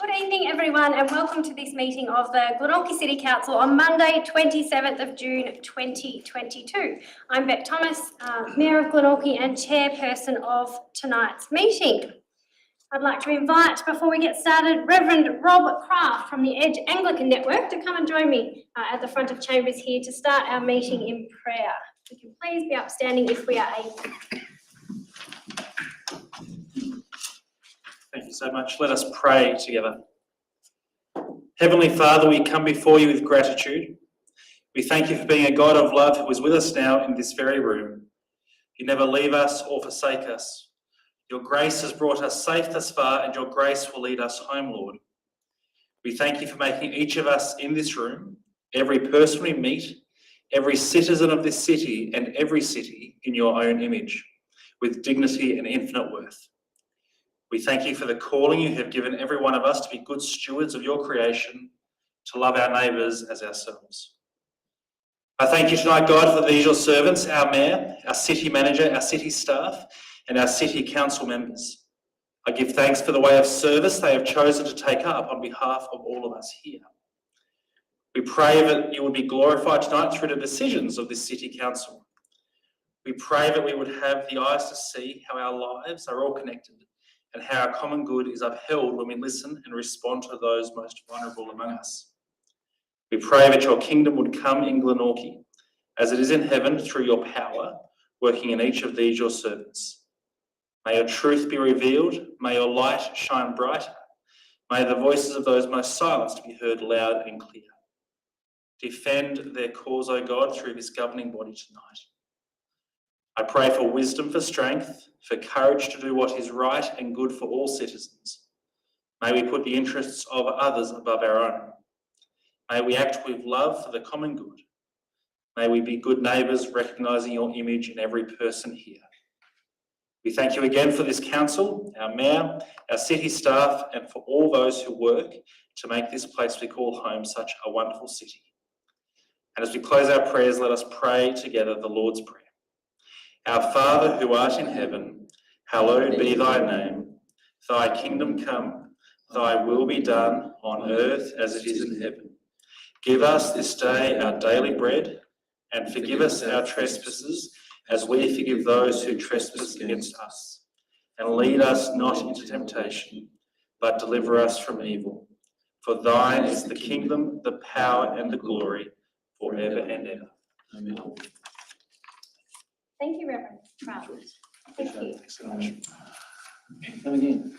Good evening, everyone, and welcome to this meeting of the Glenorchy City Council on Monday, 27th of June 2022. I'm Beck Thomas, Mayor of Glenorchy and Chairperson of tonight's meeting. I'd like to invite, before we get started, Reverend Rob Craft from the Edge Anglican Network to come and join me at the front of chambers here to start our meeting in prayer. We can please be upstanding if we are able. Thank you so much. Let us pray together. Heavenly Father, we come before you with gratitude. We thank you for being a God of love who is with us now in this very room. You never leave us or forsake us. Your grace has brought us safe thus far, and your grace will lead us home, Lord. We thank you for making each of us in this room, every person we meet, every citizen of this city and every city in your own image, with dignity and infinite worth. We thank you for the calling you have given every one of us to be good stewards of your creation, to love our neighbours as ourselves. I thank you tonight, God, for these your servants, our mayor, our city manager, our city staff, and our city council members. I give thanks for the way of service they have chosen to take up on behalf of all of us here. We pray that you would be glorified tonight through the decisions of this city council. We pray that we would have the eyes to see how our lives are all connected, and how our common good is upheld when we listen and respond to those most vulnerable among us. We pray that your kingdom would come in Glenorchy, as it is in heaven, through your power, working in each of these your servants. May your truth be revealed, may your light shine brighter, may the voices of those most silenced be heard loud and clear. Defend their cause, O God, through this governing body tonight. I pray for wisdom, for strength, for courage to do what is right and good for all citizens. May we put the interests of others above our own. May we act with love for the common good. May we be good neighbours, recognising your image in every person here. We thank you again for this council, our mayor, our city staff, and for all those who work to make this place we call home such a wonderful city. And as we close our prayers, let us pray together the Lord's Prayer. Our Father who art in heaven, hallowed be thy name. Thy kingdom come, thy will be done on earth as it is in heaven. Give us this day our daily bread, and forgive us our trespasses as we forgive those who trespass against us. And lead us not into temptation, but deliver us from evil. For thine is the kingdom, the power and the glory, forever and ever. Amen. Thank you, Reverend Craft. Thank you. Thanks so much. Come again.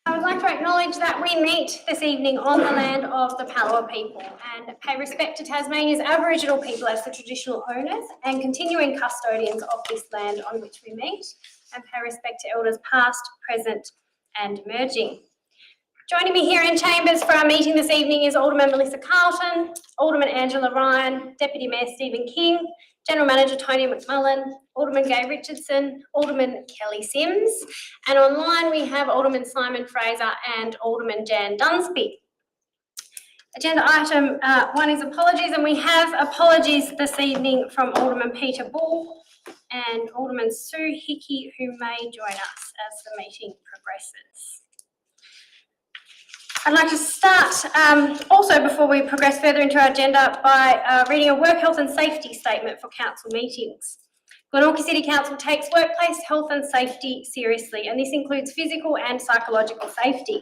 I would like to acknowledge that we meet this evening on the land of the Palawa people and pay respect to Tasmania's Aboriginal people as the traditional owners and continuing custodians of this land on which we meet, and pay respect to elders past, present and emerging. Joining me here in chambers for our meeting this evening is Alderman Melissa Carlton, Alderman Angela Ryan, Deputy Mayor Stephen King, General Manager Tony McMullen, Alderman Gay Richardson, Alderman Kelly Sims, and online we have Alderman Simon Fraser and Alderman Jan Dunsby. Agenda item 1 is apologies, and we have apologies this evening from Alderman Peter Bull and Alderman Sue Hickey, who may join us as the meeting progresses. I'd like to start also, before we progress further into our agenda, by reading a work health and safety statement for council meetings. Glenorchy City Council takes workplace health and safety seriously, and this includes physical and psychological safety.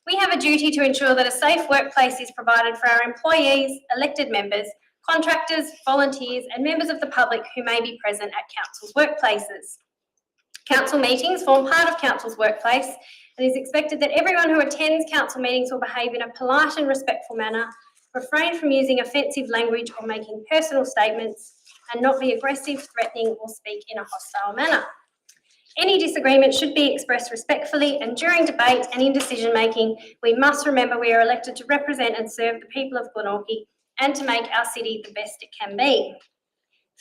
We have a duty to ensure that a safe workplace is provided for our employees, elected members, contractors, volunteers and members of the public who may be present at council's workplaces. Council meetings form part of council's workplace, and it is expected that everyone who attends council meetings will behave in a polite and respectful manner, refrain from using offensive language or making personal statements, and not be aggressive, threatening or speak in a hostile manner. Any disagreement should be expressed respectfully, and during debate and in decision making, we must remember we are elected to represent and serve the people of Glenorchy and to make our city the best it can be.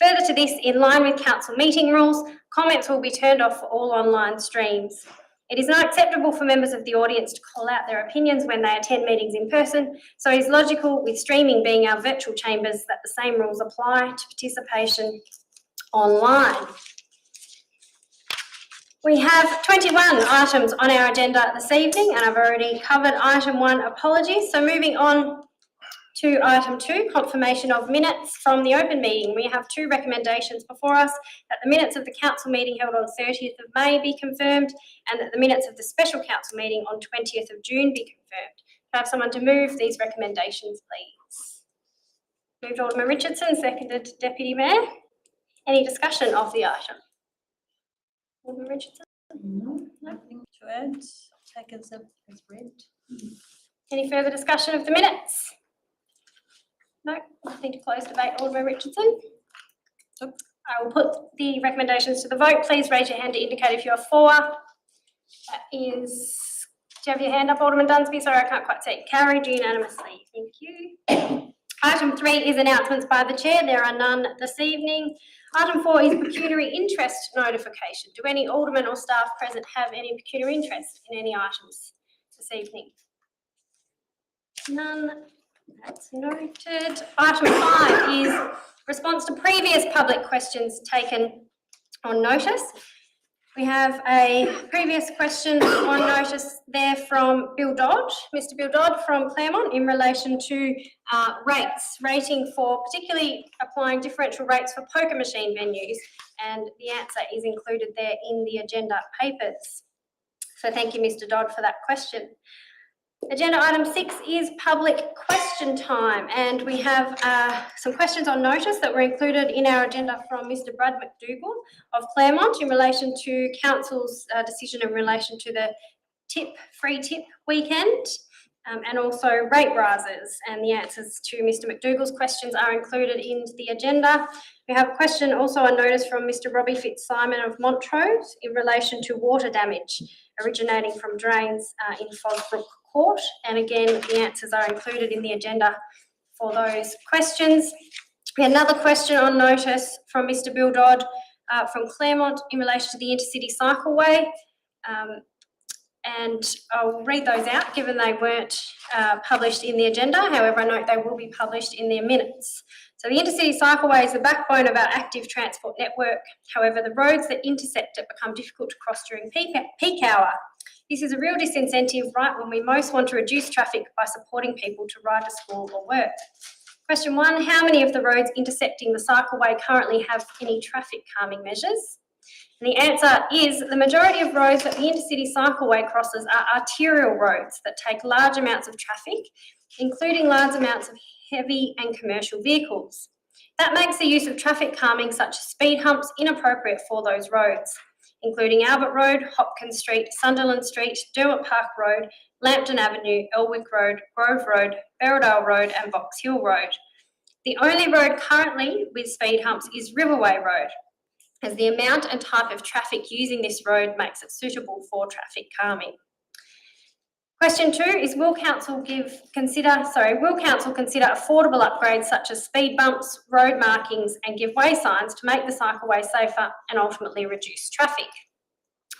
Further to this, in line with council meeting rules, comments will be turned off for all online streams. It is not acceptable for members of the audience to call out their opinions when they attend meetings in person, so it is logical, with streaming being our virtual chambers, that the same rules apply to participation online. We have 21 items on our agenda this evening, and I've already covered item 1, apologies. So moving on to item 2, confirmation of minutes from the open meeting. We have 2 recommendations before us, that the minutes of the council meeting held on 30th of May be confirmed, and that the minutes of the special council meeting on 20th of June be confirmed. Can I have someone to move these recommendations, please? Moved Alderman Richardson, seconded Deputy Mayor. Any discussion of the item? Alderman Richardson? No, nothing to add. Take as read. Any further discussion of the minutes? No, nothing to close debate. Alderman Richardson? Nope. I will put the recommendations to the vote. Please raise your hand to indicate if you're for. That is, do you have your hand up, Alderman Dunsby? Sorry, I can't quite see it. Carried unanimously. Thank you. Item 3 is announcements by the Chair. There are none this evening. Item 4 is pecuniary interest notification. Do any aldermen or staff present have any pecuniary interest in any items this evening? None. That's noted. Item 5 is response to previous public questions taken on notice. We have a previous question on notice there from Bill Dodd, Mr. Bill Dodd from Claremont, in relation to rating for particularly applying differential rates for poker machine venues, and the answer is included there in the agenda papers. So thank you, Mr. Dodd, for that question. Agenda item 6 is public question time, and we have some questions on notice that were included in our agenda from Mr. Brad McDougall of Claremont in relation to Council's decision in relation to the free tip weekend and also rate rises, and the answers to Mr. McDougall's questions are included in the agenda. We have a question also on notice from Mr. Robbie Fitzsimon of Montrose in relation to water damage originating from drains in Fosbrook Court, and again the answers are included in the agenda for those questions. We had another question on notice from Mr. Bill Dodd from Claremont in relation to the intercity cycleway, and I'll read those out given they weren't published in the agenda. However, I note they will be published in their minutes. So the intercity cycleway is the backbone of our active transport network. However, the roads that intersect it become difficult to cross during peak hour. This is a real disincentive right when we most want to reduce traffic by supporting people to ride to school or work. Question 1, how many of the roads intersecting the cycleway currently have any traffic calming measures? And the answer is the majority of roads that the intercity cycleway crosses are arterial roads that take large amounts of traffic, including large amounts of heavy and commercial vehicles. That makes the use of traffic calming such as speed humps inappropriate for those roads, including Albert Road, Hopkins Street, Sunderland Street, Derwent Park Road, Lambton Avenue, Elwick Road, Grove Road, Berrydale Road and Box Hill Road. The only road currently with speed humps is Riverway Road, as the amount and type of traffic using this road makes it suitable for traffic calming. Question 2 is will council consider affordable upgrades such as speed bumps, road markings and give way signs to make the cycleway safer and ultimately reduce traffic?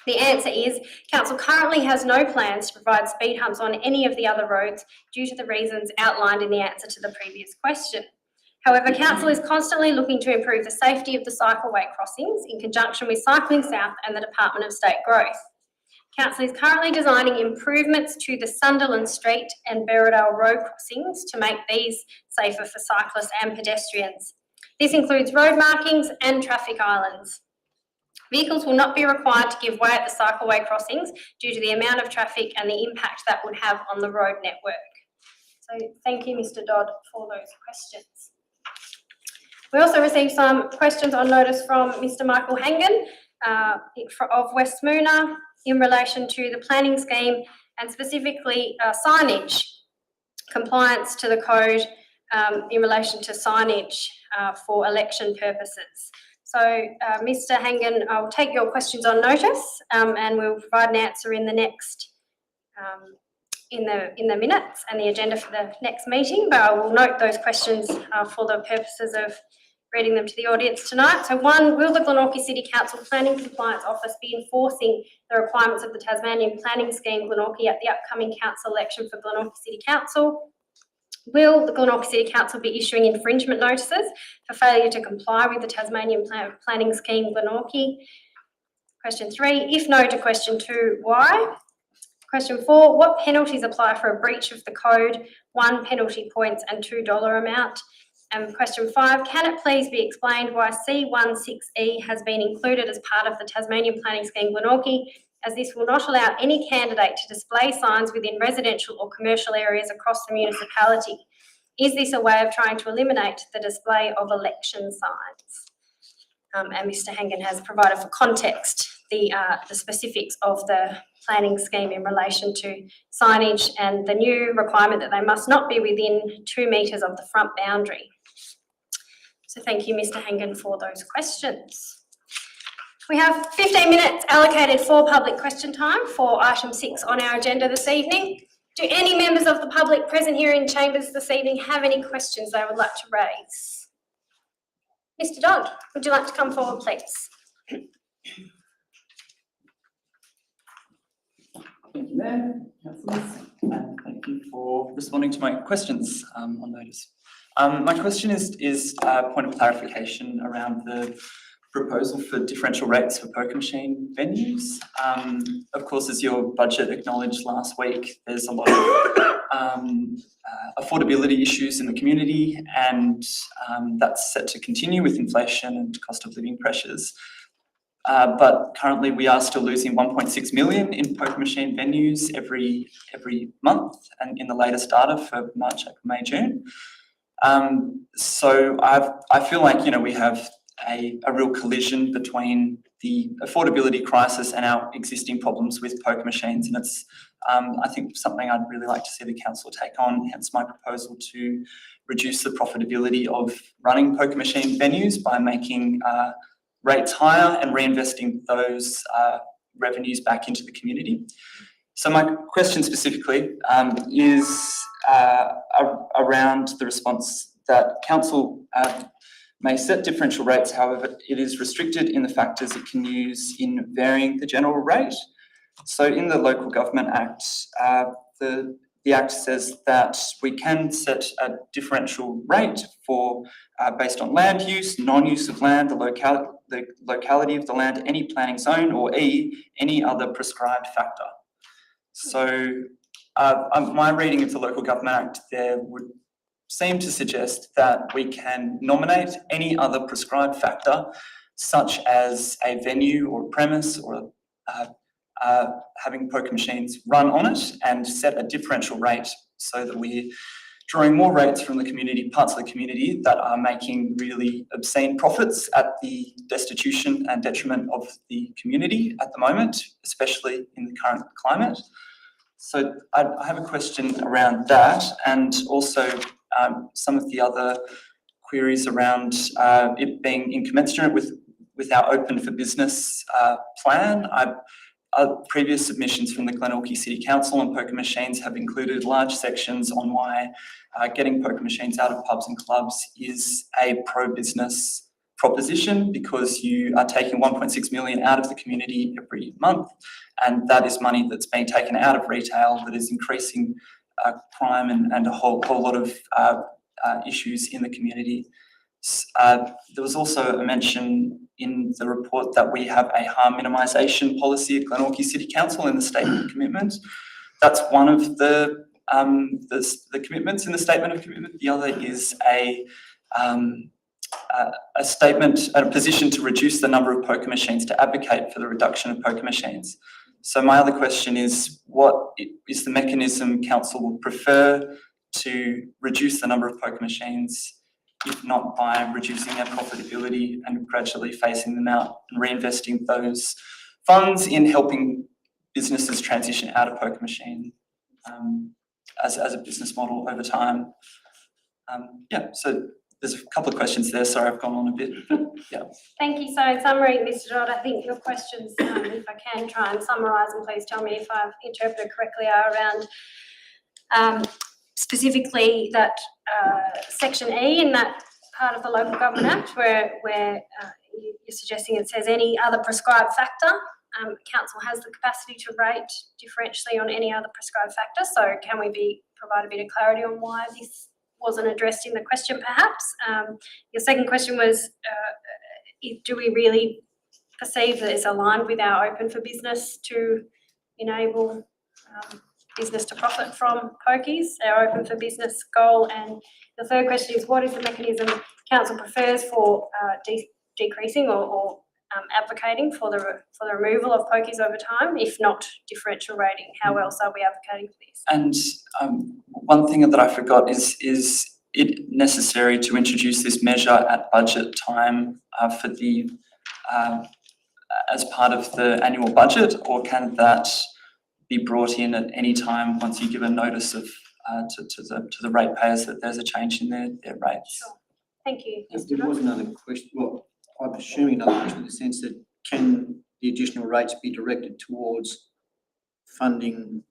The answer is council currently has no plans to provide speed humps on any of the other roads due to the reasons outlined in the answer to the previous question. However, council is constantly looking to improve the safety of the cycleway crossings in conjunction with Cycling South and the Department of State Growth. Council is currently designing improvements to the Sunderland Street and Berrydale Road crossings to make these safer for cyclists and pedestrians. This includes road markings and traffic islands. Vehicles will not be required to give way at the cycleway crossings due to the amount of traffic and the impact that would have on the road network. So thank you, Mr. Dodd, for those questions. We also received some questions on notice from Mr. Michael Hangan of West Moona in relation to the planning scheme and specifically signage, compliance to the code in relation to signage for election purposes. So Mr. Hangan, I'll take your questions on notice and we'll provide an answer in the next in the minutes and the agenda for the next meeting, but I will note those questions for the purposes of reading them to the audience tonight. So 1, will the Glenorchy City Council Planning Compliance Office be enforcing the requirements of the Tasmanian Planning Scheme Glenorchy at the upcoming council election for Glenorchy City Council? Will the Glenorchy City Council be issuing infringement notices for failure to comply with the Tasmanian Planning Scheme Glenorchy? Question 3, if no to question 2, why? Question 4, what penalties apply for a breach of the code? 1 penalty points and $2 amount. And question 5, can it please be explained why C16E has been included as part of the Tasmanian Planning Scheme Glenorchy, as this will not allow any candidate to display signs within residential or commercial areas across the municipality. Is this a way of trying to eliminate the display of election signs? And Mr. Hangan has provided for context the specifics of the planning scheme in relation to signage and the new requirement that they must not be within 2 metres of the front boundary. So thank you, Mr. Hangan, for those questions. We have 15 minutes allocated for public question time for item 6 on our agenda this evening. Do any members of the public present here in chambers this evening have any questions they would like to raise? Mr. Dodd, would you like to come forward, please? Thank you, Mayor, councillors, and thank you for responding to my questions on notice. My question is a point of clarification around the proposal for differential rates for poker machine venues. Of course, as your budget acknowledged last week, there's a lot of affordability issues in the community, and that's set to continue with inflation and cost of living pressures. But currently we are still losing 1.6 million in poker machine venues every month, and in the latest data for March, April, May, June. So I feel like, you know, we have a real collision between the affordability crisis and our existing problems with poker machines, and it's I think something I'd really like to see the council take on, hence my proposal to reduce the profitability of running poker machine venues by making rates higher and reinvesting those revenues back into the community. So my question specifically is around the response that council may set differential rates, however, it is restricted in the factors it can use in varying the general rate. So in the Local Government Act, the Act says that we can set a differential rate for based on land use, non-use of land, the locality of the land, any planning zone, or any other prescribed factor. So my reading of the Local Government Act there would seem to suggest that we can nominate any other prescribed factor, such as a venue or a premise or having poker machines run on it, and set a differential rate so that we're drawing more rates from the community, parts of the community that are making really obscene profits at the destitution and detriment of the community at the moment, especially in the current climate. So I have a question around that, and also some of the other queries around it being incommensurate with our open for business plan. Previous submissions from the Glenorchy City Council on poker machines have included large sections on why getting poker machines out of pubs and clubs is a pro-business proposition, because you are taking 1.6 million out of the community every month, and that is money that's being taken out of retail that is increasing crime and a whole lot of issues in the community. There was also a mention in the report that we have a harm minimisation policy at Glenorchy City Council in the statement of commitment. That's one of the commitments in the statement of commitment. The other is a statement, a position to reduce the number of poker machines, to advocate for the reduction of poker machines. So my other question is, what is the mechanism council would prefer to reduce the number of poker machines, if not by reducing their profitability and gradually phasing them out and reinvesting those funds in helping businesses transition out of poker machine as a business model over time? Yeah, so there's a couple of questions there. Sorry, I've gone on a bit, but yeah. Thank you. So in summary, Mr. Dodd, I think your questions, if I can try and summarise, and please tell me if I've interpreted correctly, are around specifically that section E in that part of the Local Government Act where you're suggesting it says any other prescribed factor. Council has the capacity to rate differentially on any other prescribed factor. So can we provide a bit of clarity on why this wasn't addressed in the question, perhaps? Your second question was, do we really perceive that is aligned with our open for business to enable business to profit from pokies, our open for business goal. And the third question is, what is the mechanism council prefers for decreasing or advocating for the removal of pokies over time, if not differential rating? How else are we advocating for this? And one thing that I forgot is it necessary to introduce this measure at budget time for the as part of the annual budget, or can that be brought in at any time once you give a notice of to the ratepayers that there's a change in their rates? Sure. Thank you. There was another question, well, I'm assuming another question in the sense that can the additional rates be directed towards funding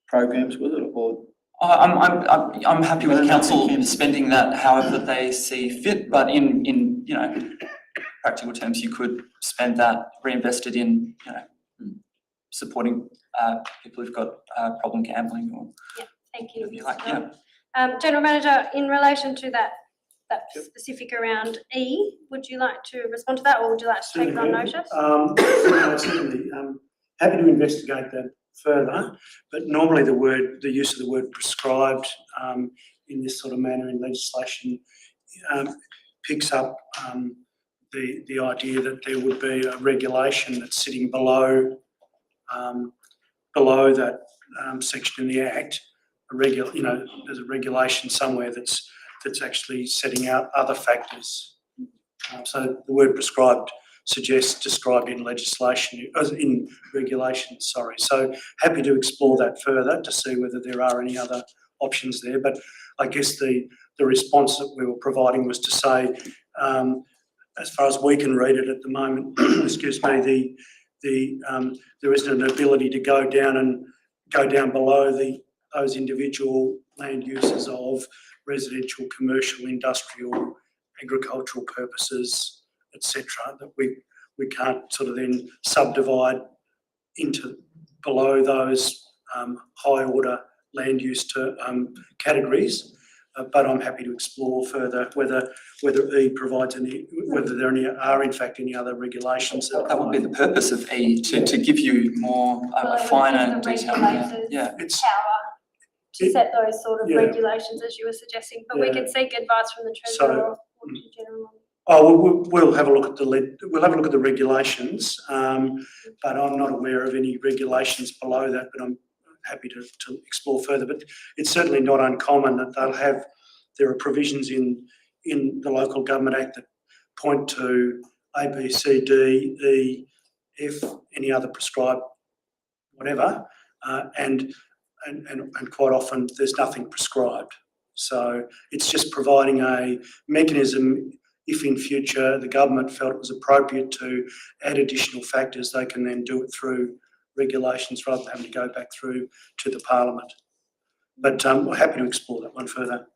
programs with it, or? I'm happy with Well, council can- spending that however they see fit, but in practical terms, you could spend that, reinvest it in supporting people who've got problem gambling or Thank you. whatever you like. General Manager, in relation to that specific around E, would you like to respond to that, or would you like to take it on notice? Certainly. Happy to investigate that further, but normally the use of the word prescribed in this sort of manner in legislation picks up the idea that there would be a regulation that's sitting below that section in the Act. There's a regulation somewhere that's actually setting out other factors. So the word prescribed suggests described in legislation, in regulations, sorry. So happy to explore that further to see whether there are any other options there. But I guess the response that we were providing was to say, as far as we can read it at the moment, excuse me, there isn't an ability to go down below those individual land uses of residential, commercial, industrial, agricultural purposes, etc. That we can't sort of then subdivide into below those high order land use categories. But I'm happy to explore further whether E provides whether there are in fact any other regulations. That would be the purpose of E, to give you more a finer detail. It's power to set those sort of regulations as you were suggesting, but we can seek advice from the Treasurer or General. We'll have a look at the regulations, but I'm not aware of any regulations below that. But I'm happy to explore further. But it's certainly not uncommon that there are provisions in the Local Government Act that point to A, B, C, D, E, F, any other prescribed whatever, and quite often there's nothing prescribed. So it's just providing a mechanism. If in future the government felt it was appropriate to add additional factors, they can then do it through regulations rather than having to go back through to the Parliament. But we're happy to explore that one further.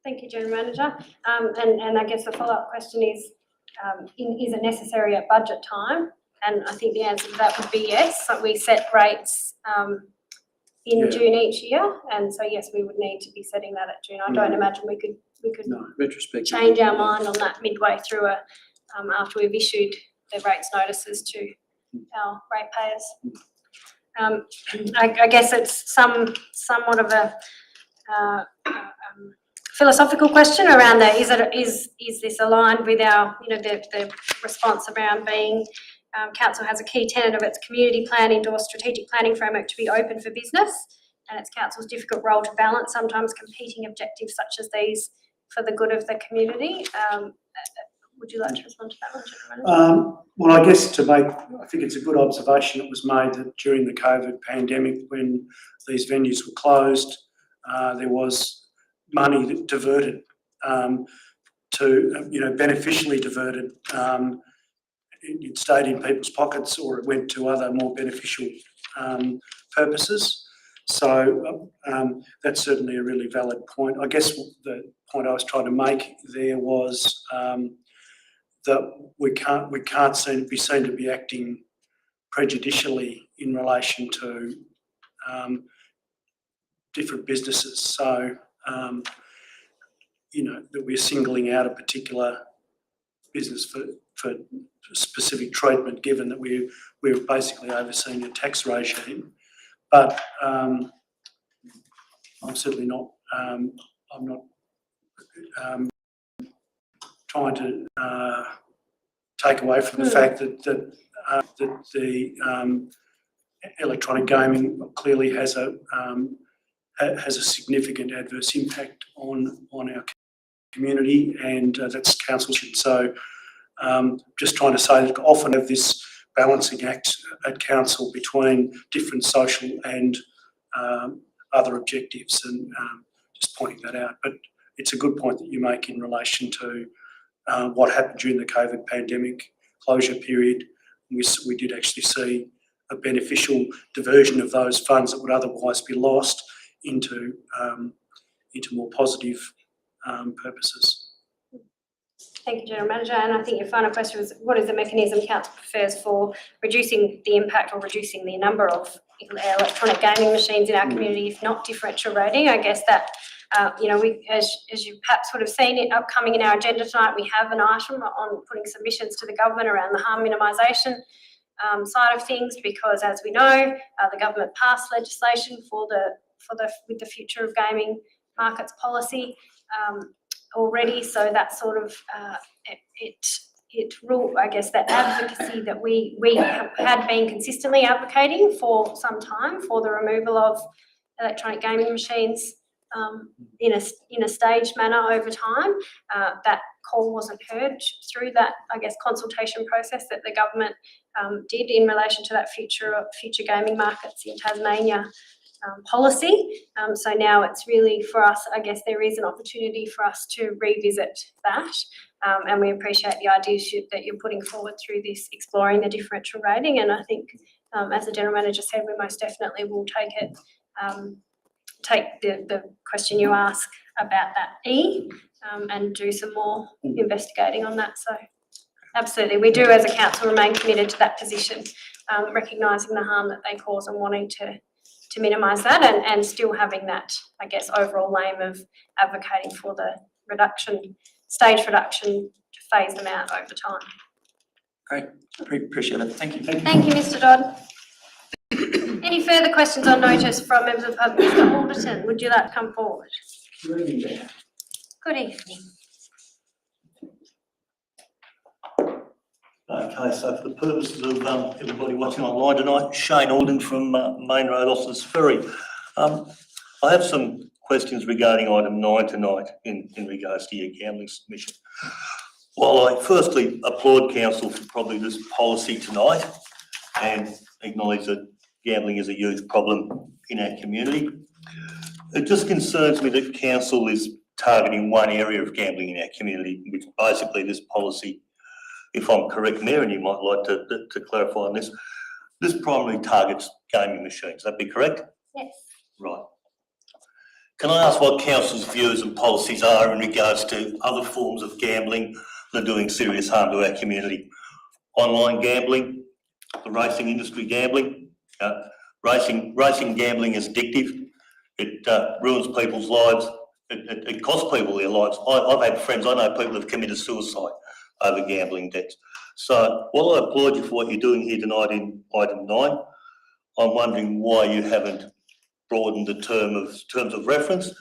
Thank you, General Manager. And I guess the follow-up question is it necessary at budget time? And I think the answer to that would be yes. So we set rates in June each year, and so yes, we would need to be setting that at June. I don't imagine we could change our mind on that midway through after we've issued the rates notices to our ratepayers. I guess it's somewhat of a philosophical question around that. Is this aligned with our the response around being council has a key tenet of its community plan endorsed strategic planning framework to be open for business, and it's council's difficult role to balance sometimes competing objectives such as these for the good of the community. Would you like to respond to that one, General Manager? Well, I guess I think it's a good observation that was made that during the COVID pandemic, when these venues were closed, there was money that diverted beneficially diverted. It stayed in people's pockets or it went to other more beneficial purposes. So that's certainly a really valid point. I guess the point I was trying to make there was that we can't be seen to be acting prejudicially in relation to different businesses. So that we're singling out a particular business for specific treatment, given that we're basically overseeing a tax regime. But I'm certainly not. I'm not trying to take away from the fact that the electronic gaming clearly has a significant adverse impact on our community, and that's council. So just trying to say that often have this balancing act at council between different social and other objectives, and just pointing that out. But it's a good point that you make in relation to what happened during the COVID pandemic closure period. We did actually see a beneficial diversion of those funds that would otherwise be lost into more positive purposes. Thank you, General Manager. And I think your final question was, what is the mechanism council prefers for reducing the impact or reducing the number of electronic gaming machines in our community, if not differential rating? I guess that, we, as you perhaps would have seen it upcoming in our agenda tonight, we have an item on putting submissions to the government around the harm minimisation side of things, because as we know, the government passed legislation with the future of gaming markets policy already. So that sort of it rule, I guess, that advocacy that we had been consistently advocating for some time for the removal of electronic gaming machines in a staged manner over time. That call wasn't heard through that, I guess, consultation process that the government did in relation to that future gaming markets in Tasmania policy. So now it's really for us, I guess there is an opportunity for us to revisit that, and we appreciate the ideas that you're putting forward through this, exploring the differential rating. And I think, as the General Manager said, we most definitely will take it, take the question you ask about that and do some more investigating on that. So absolutely, we do as a council remain committed to that position, recognising the harm that they cause and wanting to minimise that, and still having that, I guess, overall aim of advocating for the stage reduction to phase them out over time. Great, appreciate it. Thank you. Thank you, Mr. Dodd. Any further questions on notice from members of the public? Mr. Alderton, would you like to come forward? Good evening. Good evening. Okay, so for the purposes of everybody watching online tonight, Shane Alden from Main Road Osses Ferry. I have some questions regarding item 9 tonight in regards to your gambling submission. While I firstly applaud council for probably this policy tonight and acknowledge that gambling is a huge problem in our community, it just concerns me that council is targeting one area of gambling in our community, which basically this policy, if I'm correct, Mayor, and you might like to clarify on this, this primarily targets gaming machines. That be correct? Yes. Right. Can I ask what council's views and policies are in regards to other forms of gambling that are doing serious harm to our community? Online gambling, the racing industry gambling. Racing gambling is addictive. It ruins people's lives. It costs people their lives. I've had friends, I know people have committed suicide over gambling debts. So while I applaud you for what you're doing here tonight in item 9, I'm wondering why you haven't broadened the terms of reference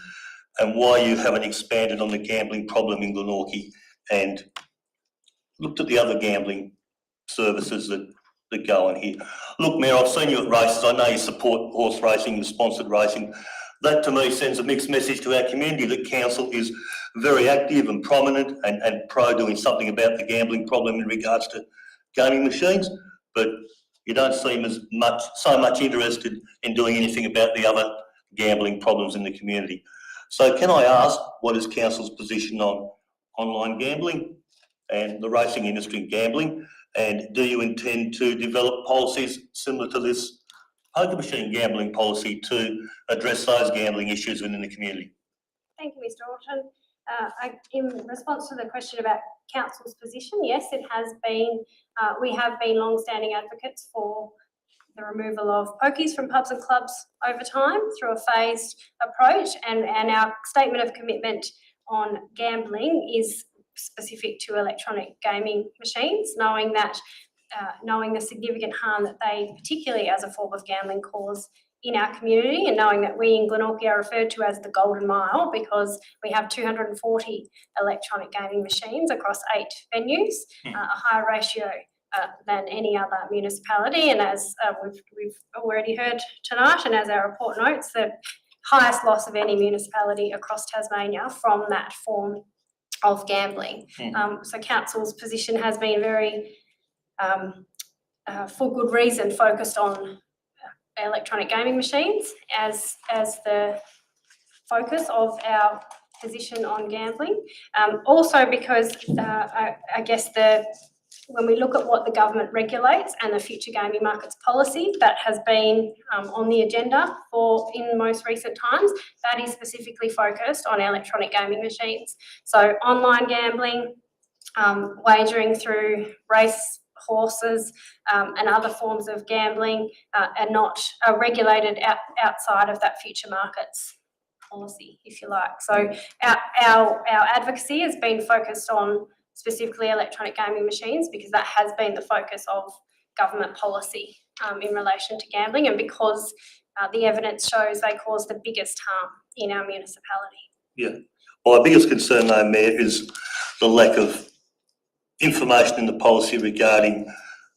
and why you haven't expanded on the gambling problem in Glenorchy and looked at the other gambling services that go on here. Look, Mayor, I've seen you at races. I know you support horse racing and sponsored racing. That to me sends a mixed message to our community that council is very active and prominent and pro doing something about the gambling problem in regards to gaming machines, but you don't seem so much interested in doing anything about the other gambling problems in the community. So can I ask, what is council's position on online gambling and the racing industry and gambling, and do you intend to develop policies similar to this poker machine gambling policy to address those gambling issues within the community? Thank you, Mr. Alderton. In response to the question about council's position, yes, it has been, we have been long-standing advocates for the removal of pokies from pubs and clubs over time through a phased approach, and our statement of commitment on gambling is specific to electronic gaming machines, knowing the significant harm that they, particularly as a form of gambling, cause in our community, and knowing that we in Glenorchy are referred to as the Golden Mile because we have 240 electronic gaming machines across 8 venues, a higher ratio than any other municipality. And as we've already heard tonight, and as our report notes, the highest loss of any municipality across Tasmania from that form of gambling. So council's position has been very, for good reason, focused on electronic gaming machines as the focus of our position on gambling. Also because I guess when we look at what the government regulates and the future gaming markets policy that has been on the agenda in most recent times, that is specifically focused on electronic gaming machines. So online gambling, wagering through race horses and other forms of gambling are regulated outside of that future markets policy, if you like. So our advocacy has been focused on specifically electronic gaming machines because that has been the focus of government policy in relation to gambling, and because the evidence shows they cause the biggest harm in our municipality. Yeah. Well, our biggest concern though, Mayor, is the lack of information in the policy regarding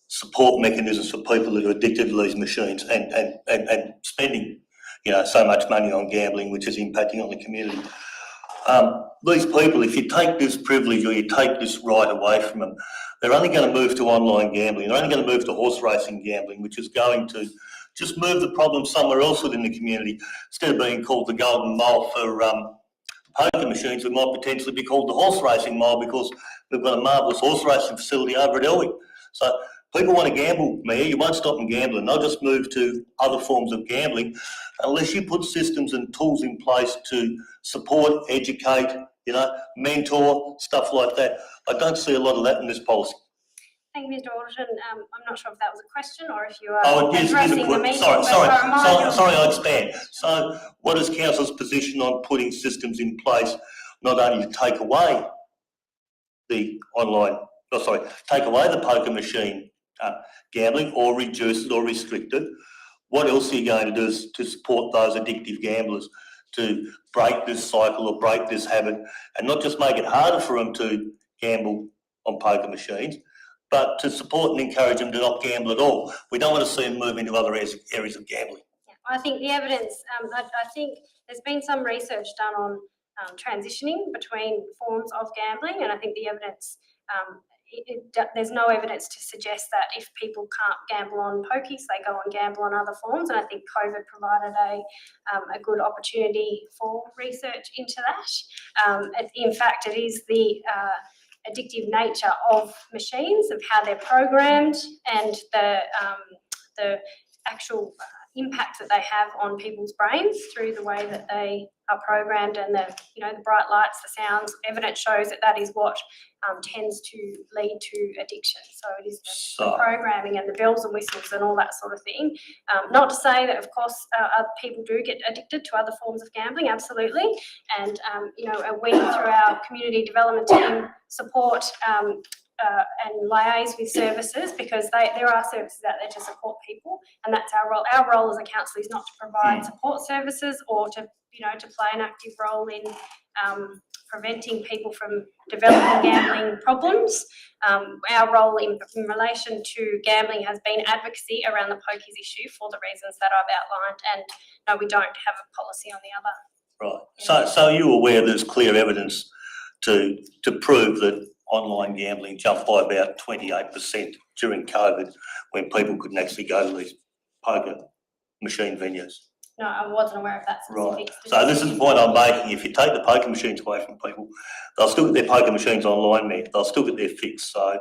support mechanisms for people that are addicted to these machines and spending, so much money on gambling, which is impacting on the community. These people, if you take this privilege or you take this right away from them, they're only going to move to online gambling. They're only going to move to horse racing gambling, which is going to just move the problem somewhere else within the community. Instead of being called the Golden Mile for poker machines, it might potentially be called the Horse Racing Mile because we've got a marvellous horse racing facility over at Elwick. So people want to gamble, Mayor, you won't stop them gambling. They'll just move to other forms of gambling unless you put systems and tools in place to support, educate, mentor, stuff like that. I don't see a lot of that in this policy. Thank you, Mr. Alderton. I'm not sure if that was a question or if you are addressing the meeting. Sorry, I expand. So what is council's position on putting systems in place not only to take away the take away the poker machine gambling or reduce it or restrict it? What else are you going to do to support those addictive gamblers to break this cycle or break this habit, and not just make it harder for them to gamble on poker machines, but to support and encourage them to not gamble at all? We don't want to see them move into other areas of gambling. Yeah, I think the evidence, I think there's been some research done on transitioning between forms of gambling, and I think the evidence, there's no evidence to suggest that if people can't gamble on pokies, they go and gamble on other forms, and I think COVID provided a good opportunity for research into that. In fact, it is the addictive nature of machines, of how they're programmed, and the actual impact that they have on people's brains through the way that they are programmed, and the bright lights, the sounds. Evidence shows that is what tends to lead to addiction. So it is the programming and the bells and whistles and all that sort of thing. Not to say that, of course, other people do get addicted to other forms of gambling, absolutely. And we, through our community development team, support and liaise with services, because there are services out there to support people, and that's our role. Our role as a council is not to provide support services or to play an active role in preventing people from developing gambling problems. Our role in relation to gambling has been advocacy around the pokies issue for the reasons that I've outlined, and no, we don't have a policy on the other. Right. So are you aware there's clear evidence to prove that online gambling jumped by about 28% during COVID, when people couldn't actually go to these poker machine venues? No, I wasn't aware of that specific. Right. So this is the point I'm making. If you take the poker machines away from people, they'll still get their poker machines online, man. They'll still get their fix. So,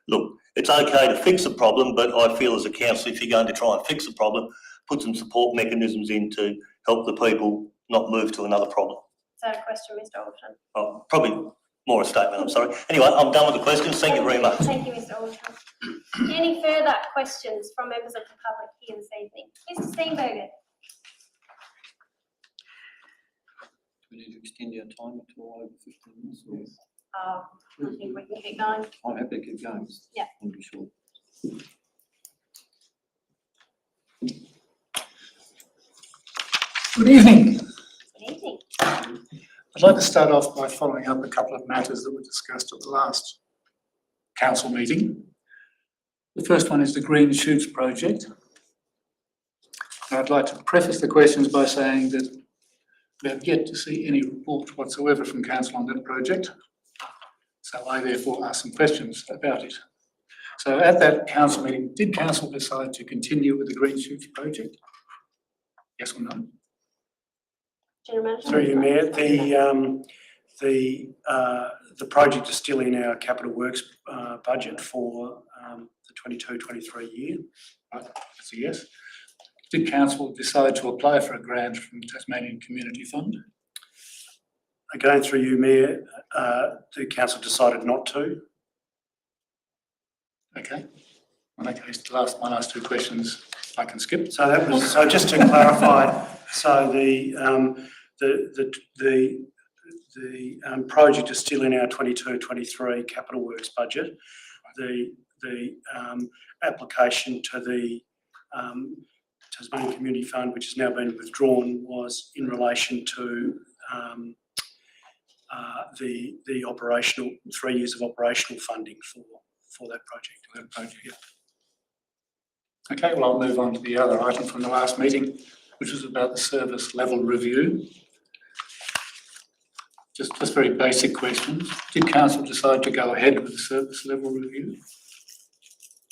look, it's okay to fix a problem, but I feel as a council, if you're going to try and fix a problem, put some support mechanisms in to help the people not move to another problem. Is that a question, Mr. Alderton? Oh, probably more a statement, I'm sorry. Anyway, I'm done with the questions. Thank you very much. Thank you, Mr. Alderton. Any further questions from members of the public here this evening? Mr. Steenbergen. We need to extend our time until over 15 minutes. I think we can keep going. I'm happy to keep going. Yeah. I'll be sure. Good evening. Good evening. I'd like to start off by following up a couple of matters that were discussed at the last council meeting. The first one is the Green Shoots project. And I'd like to preface the questions by saying that we have yet to see any report whatsoever from council on that project. So I therefore ask some questions about it. So at that council meeting, did council decide to continue with the Green Shoots project? Yes or no? General Manager? Through you, Mayor, the project is still in our capital works budget for the 22-23 year. Right, that's a yes. Did council decide to apply for a grant from the Tasmanian Community Fund? Again, through you, Mayor, the council decided not to. Okay. In that case, my last two questions I can skip. So that was, so just to clarify, so the project is still in our 22-23 capital works budget. The application to the Tasmanian Community Fund, which has now been withdrawn, was in relation to the operational 3 years of operational funding for that project. Yeah. Okay, well, I'll move on to the other item from the last meeting, which was about the service level review. Just very basic questions. Did council decide to go ahead with the service level review?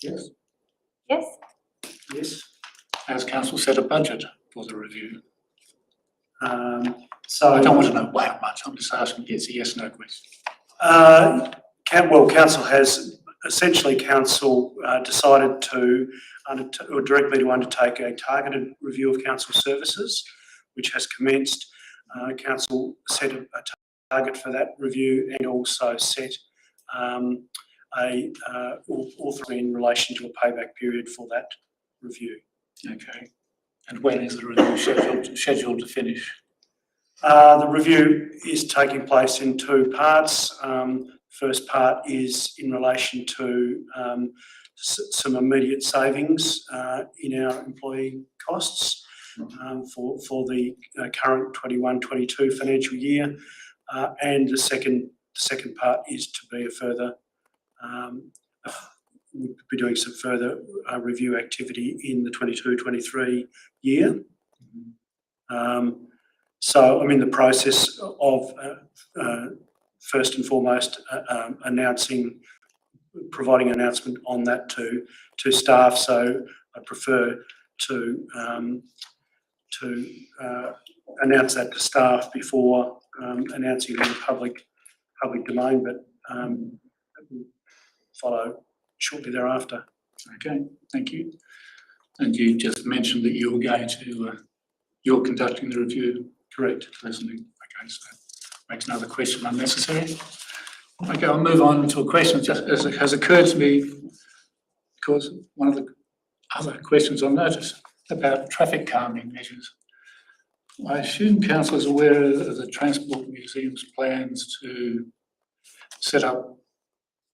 Yes. Yes. Yes. Has council set a budget for the review? So I don't want to know how much. I'm just asking. It's a yes/no question. Well, council has essentially decided to direct me to undertake a targeted review of council services, which has commenced. Council set a target for that review and also set author in relation to a payback period for that review. Okay. And when is the review scheduled to finish? The review is taking place in two parts. First part is in relation to some immediate savings in our employee costs for the current 21-22 financial year, and the second part is to be a further. We'll be doing some further review activity in the 22-23 year. So I'm in the process of first and foremost providing an announcement on that to staff. So I prefer to announce that to staff before announcing it in the public domain, but it will follow shortly thereafter. Okay, thank you. And you just mentioned that you're going to you're conducting the review. Correct, listening. Okay, so makes another question unnecessary. Okay, I'll move on to a question just as it has occurred to me, because one of the other questions on notice about traffic calming measures. I assume council is aware of the Transport Museum's plans to set up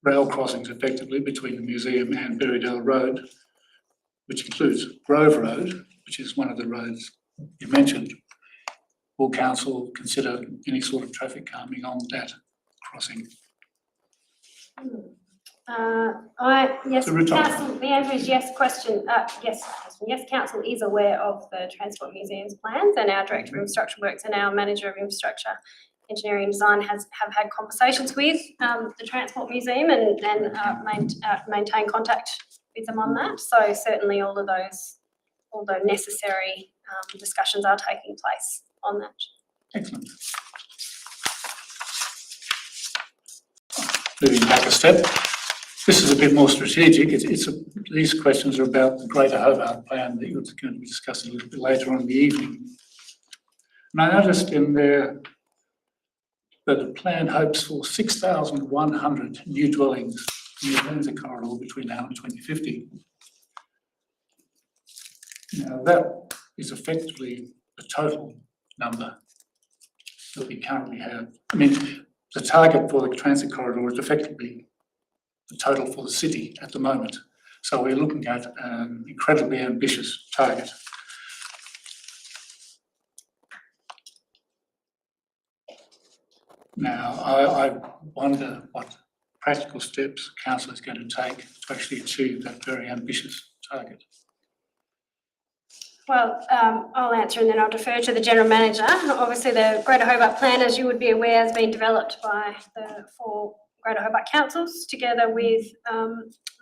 rail crossings effectively between the museum and Berrydale Road, which includes Grove Road, which is one of the roads you mentioned. Will council consider any sort of traffic calming on that crossing? Yes, To retire. council, the answer is yes. Yes, council is aware of the Transport Museum's plans, and our Director of Infrastructure Works and our Manager of Infrastructure Engineering and Design have had conversations with the Transport Museum and maintain contact with them on that. So certainly all of those, although necessary, discussions are taking place on that. Excellent. Moving back a step, this is a bit more strategic. These questions are about the Greater Hobart plan that you're going to be discussing a little bit later on in the evening. And I noticed in there that the plan hopes for 6,100 new dwellings in the Windsor corridor between now and 2050. Now that is effectively the total number that we currently have. I mean, the target for the transit corridor is effectively the total for the city at the moment. So we're looking at an incredibly ambitious target. Now, I wonder what practical steps council is going to take to actually achieve that very ambitious target. Well, I'll answer and then I'll defer to the General Manager. Obviously, the Greater Hobart Plan, as you would be aware, has been developed by the 4 Greater Hobart Councils together with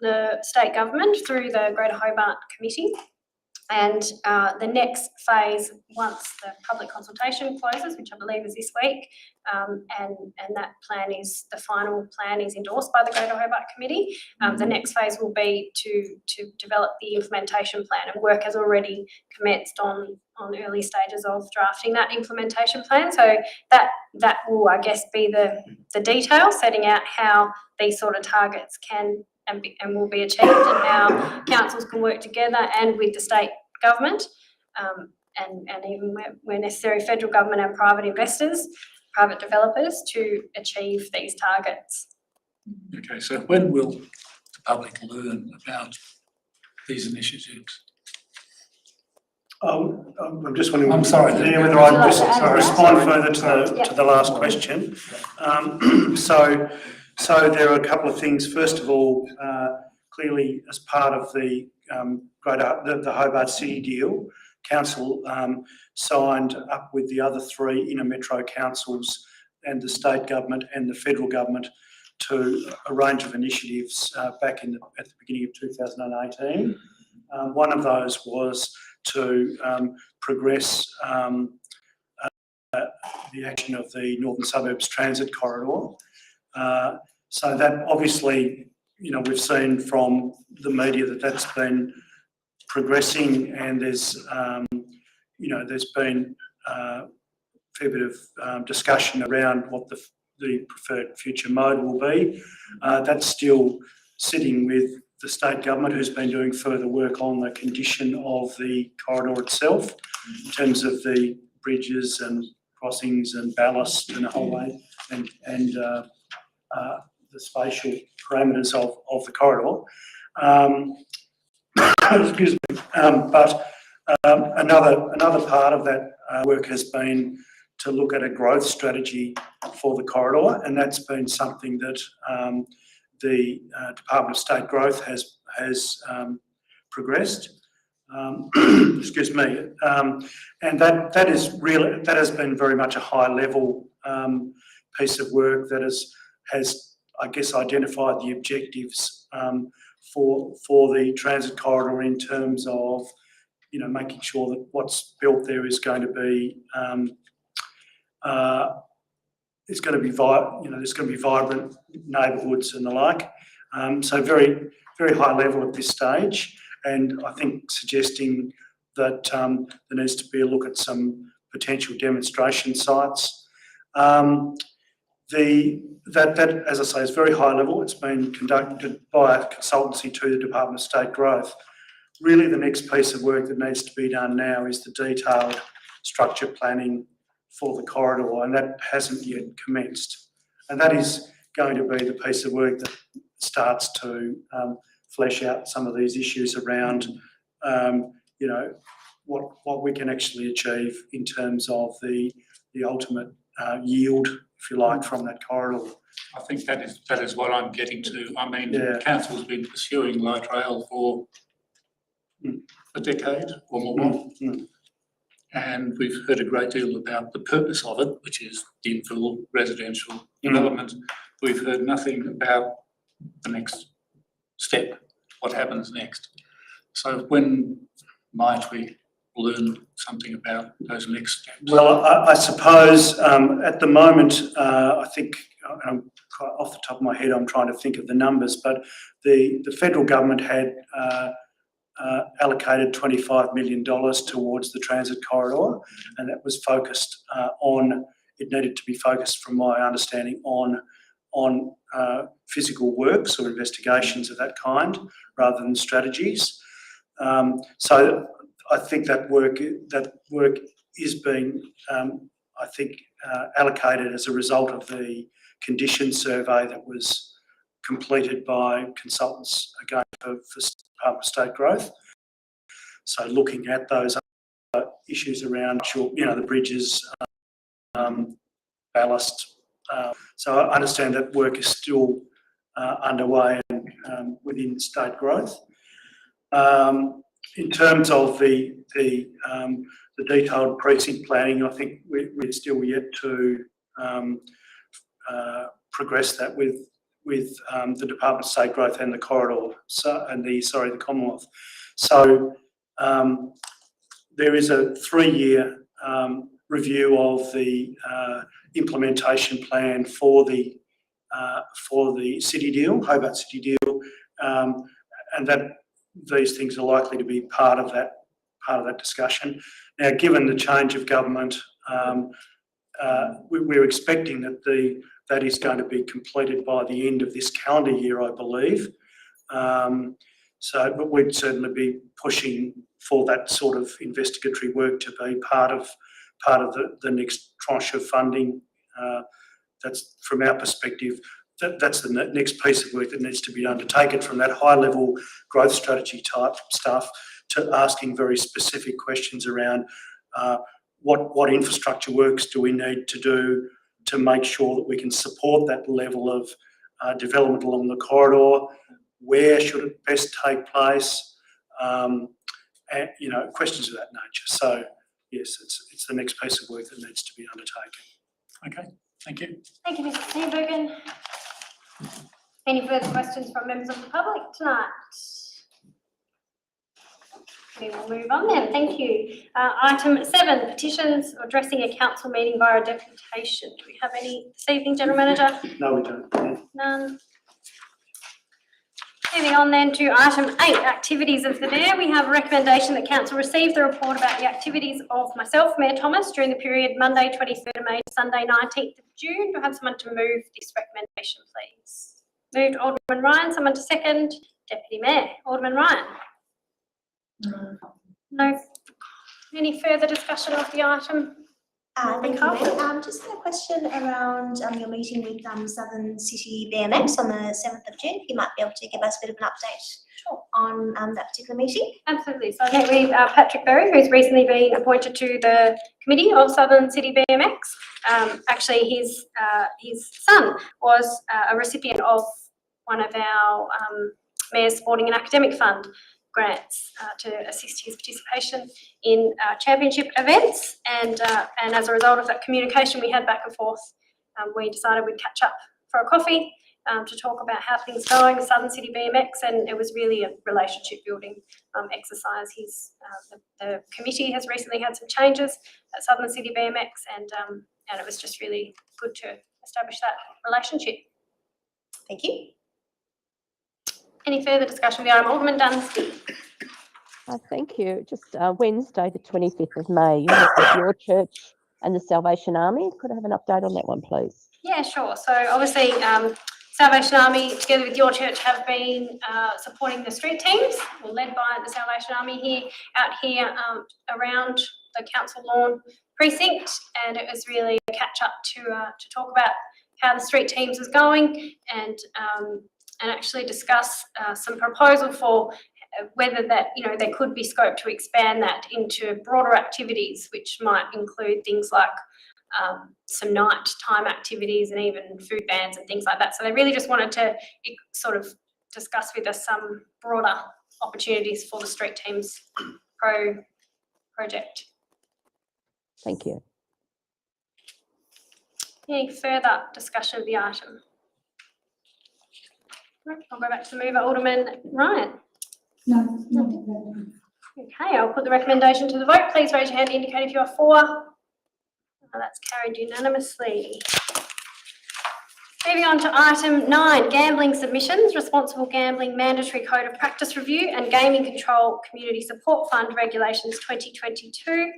the State Government through the Greater Hobart Committee. And the next phase, once the public consultation closes, which I believe is this week, and that plan is, the final plan is endorsed by the Greater Hobart Committee, the next phase will be to develop the implementation plan, and work has already commenced on early stages of drafting that implementation plan. So that will, I guess, be the detail, setting out how these sort of targets can and will be achieved, and how councils can work together and with the state government, and even where necessary, federal government and private investors, private developers, to achieve these targets. Okay, so when will the public learn about these initiatives? I'm just wondering. I'm sorry. Yeah, whether I Would you just like to add to respond that? further to the last question. So there are a couple of things. First of all, clearly, as part of the the Hobart City deal, council signed up with the other 3 inner metro councils and the state government and the federal government to a range of initiatives back at the beginning of 2018. One of those was to progress the action of the Northern Suburbs Transit Corridor. So that obviously, we've seen from the media that that's been progressing, and there's been a fair bit of discussion around what the preferred future mode will be. That's still sitting with the state government, who's been doing further work on the condition of the corridor itself, in terms of the bridges and crossings and ballast and a whole way, and the spatial parameters of the corridor. Excuse me. But another part of that work has been to look at a growth strategy for the corridor, and that's been something that the Department of State Growth has progressed. Excuse me, and that has been very much a high level piece of work that has I guess identified the objectives for the transit corridor, in terms of making sure that what's built there is going to be there's going to be vibrant neighbourhoods and the like. So very, very high level at this stage, and I think suggesting that there needs to be a look at some potential demonstration sites. That, as I say, is very high level. It's been conducted by a consultancy to the Department of State Growth. Really, the next piece of work that needs to be done now is the detailed structure planning for the corridor, and that hasn't yet commenced. And that is going to be the piece of work that starts to flesh out some of these issues around, what we can actually achieve in terms of the ultimate yield, if you like, from that corridor. I think that is what I'm getting to. I mean, Yeah. council's been pursuing light rail for a decade or more. And we've heard a great deal about the purpose of it, which is infill residential development. We've heard nothing about the next step, what happens next. So when might we learn something about those next steps? Well, I suppose at the moment, I think, off the top of my head, I'm trying to think of the numbers, but the federal government had allocated $25 million towards the transit corridor, and that was focused it needed to be focused, from my understanding, on physical works or investigations of that kind, rather than strategies. So I think that work is being, allocated as a result of the condition survey that was completed by consultants, again, for Department of State Growth. So looking at those issues around, the bridges, ballast. So I understand that work is still underway and within state growth. In terms of the detailed precinct planning, I think we're still yet to progress that with the Department of State Growth and the corridor, the Commonwealth. So there is a 3-year review of the implementation plan for the city deal, Hobart City deal, and that these things are likely to be part of that discussion. Now, given the change of government, we're expecting that is going to be completed by the end of this calendar year, I believe. But we'd certainly be pushing for that sort of investigatory work to be part of the next tranche of funding. That's from our perspective. That's the next piece of work that needs to be undertaken, from that high-level growth strategy type stuff to asking very specific questions around what infrastructure works do we need to do to make sure that we can support that level of development along the corridor, where should it best take place, and, questions of that nature. So, yes, it's the next piece of work that needs to be undertaken. Okay, thank you. Thank you, Mr. Sandbergen. Any further questions from members of the public tonight? We will move on then. Thank you. Item 7, petitions addressing a council meeting via deputation. Do we have any this evening, General Manager? No, we don't. None. Moving on then to item 8, activities of the mayor. We have a recommendation that council receive the report about the activities of myself, Mayor Thomas, during the period Monday 23rd of May to Sunday 19th of June. Do I have someone to move this recommendation, please? Moved Alderman Ryan. Someone to second? Deputy Mayor. Alderman Ryan. No. Any further discussion of the item? Thank you, Mayor. Just a question around your meeting with Southern City BMX on the 7th of June. You might be able to give us a bit of an update on that particular meeting. Absolutely. So I think we Patrick Berry, who's recently been appointed to the committee of Southern City BMX. Actually, his son was a recipient of one of our Mayor's Sporting and Academic Fund grants to assist his participation in championship events, and as a result of that communication we had back and forth, we decided we'd catch up for a coffee to talk about how things are going with Southern City BMX, and it was really a relationship building exercise. The committee has recently had some changes at Southern City BMX, and it was just really good to establish that relationship. Thank you. Any further discussion of the item? Alderman Dunsty. Thank you. Just Wednesday, the 25th of May, you met with your church and the Salvation Army. Could I have an update on that one, please? Yeah, sure. So obviously, Salvation Army, together with your church, have been supporting the street teams, led by the Salvation Army out here around the council lawn precinct, and it was really a catch up to talk about how the street teams was going, and actually discuss some proposal for whether that, there could be scope to expand that into broader activities, which might include things like some nighttime activities and even food bans and things like that. So they really just wanted to sort of discuss with us some broader opportunities for the street teams project. Thank you. Any further discussion of the item? I'll go back to the mover, Alderman Ryan. No. Okay, I'll put the recommendation to the vote. Please raise your hand to indicate if you are for. That's carried unanimously. Moving on to item 9, gambling submissions, responsible gambling mandatory code of practice review and gaming control community support fund regulations 2022.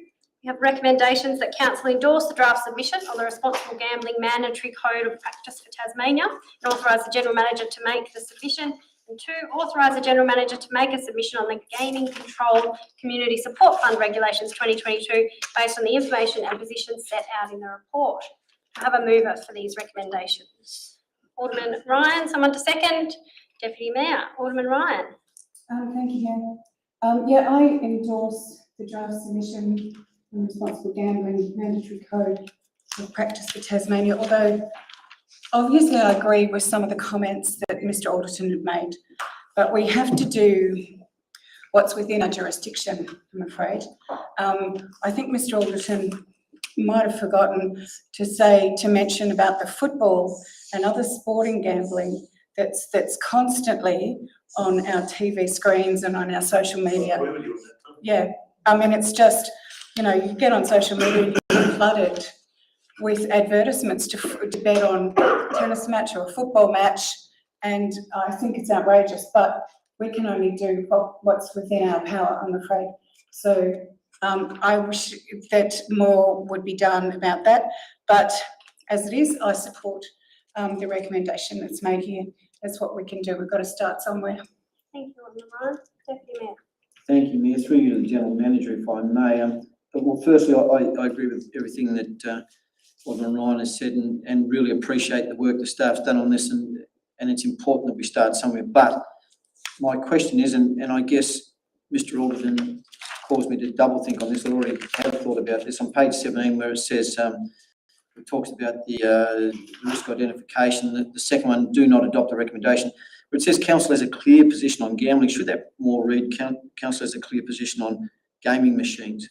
We have recommendations that council endorse the draft submission on the responsible gambling mandatory code of practice for Tasmania and authorise the general manager to make the submission. And 2, authorise the general manager to make a submission on the gaming control community support fund regulations 2022 based on the information and positions set out in the report. I have a mover for these recommendations. Alderman Ryan, someone to second. Deputy Mayor, Alderman Ryan. Thank you, Mayor. Yeah, I endorse the draft submission on responsible gambling mandatory code of practice for Tasmania, although obviously I agree with some of the comments that Mr Alderton had made, but we have to do what's within our jurisdiction, I'm afraid. I think Mr Alderton might have forgotten to mention about the football and other sporting gambling that's constantly on our TV screens and on our social media. Yeah, I mean, it's just, you know, you get on social media and you're flooded with advertisements to bet on a tennis match or a football match, and I think it's outrageous, but we can only do what's within our power, I'm afraid. So I wish that more would be done about that, but as it is, I support the recommendation that's made here. That's what we can do. We've got to start somewhere. Thank you, Alderman Ryan. Deputy Mayor. Thank you, Mayor. Through you to the General Manager, if I may. Well, firstly, I agree with everything that Alderman Ryan has said, and really appreciate the work the staff's done on this, and it's important that we start somewhere. But my question is, and I guess Mr Alderton caused me to double think on this. I already have thought about this on page 17, where it says it talks about the risk identification. The second one, do not adopt the recommendation. But it says council has a clear position on gambling. Should that more read council has a clear position on gaming machines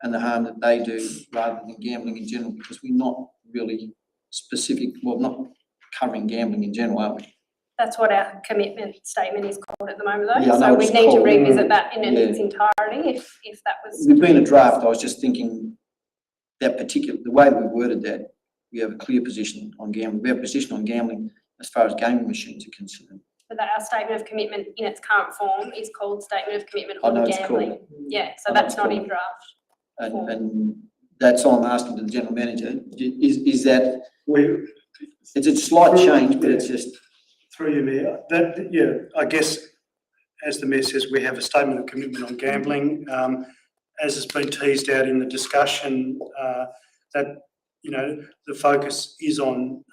and the harm that they do, rather than gambling in general? Because we're not really specific, well, not covering gambling in general, are we? That's what our commitment statement is called at the moment, though. Yeah, I know so what we it's need to called. revisit that in its Yeah. entirety if that was. We've been a draft. I was just thinking that the way we worded that, we have a clear position on gambling. We have a position on gambling as far as gaming machines are concerned. But that our statement of commitment in its current form is called statement of commitment I know on it's gambling. called. Yeah, so I know that's it's not called. in draft. And that's all I'm asking to the General Manager. Is that, We, it's a slight change, but it's just, through you, Mayor, yeah, I guess, as the Mayor says, we have a statement of commitment on gambling. As has been teased out in the discussion, that, you know, the focus is on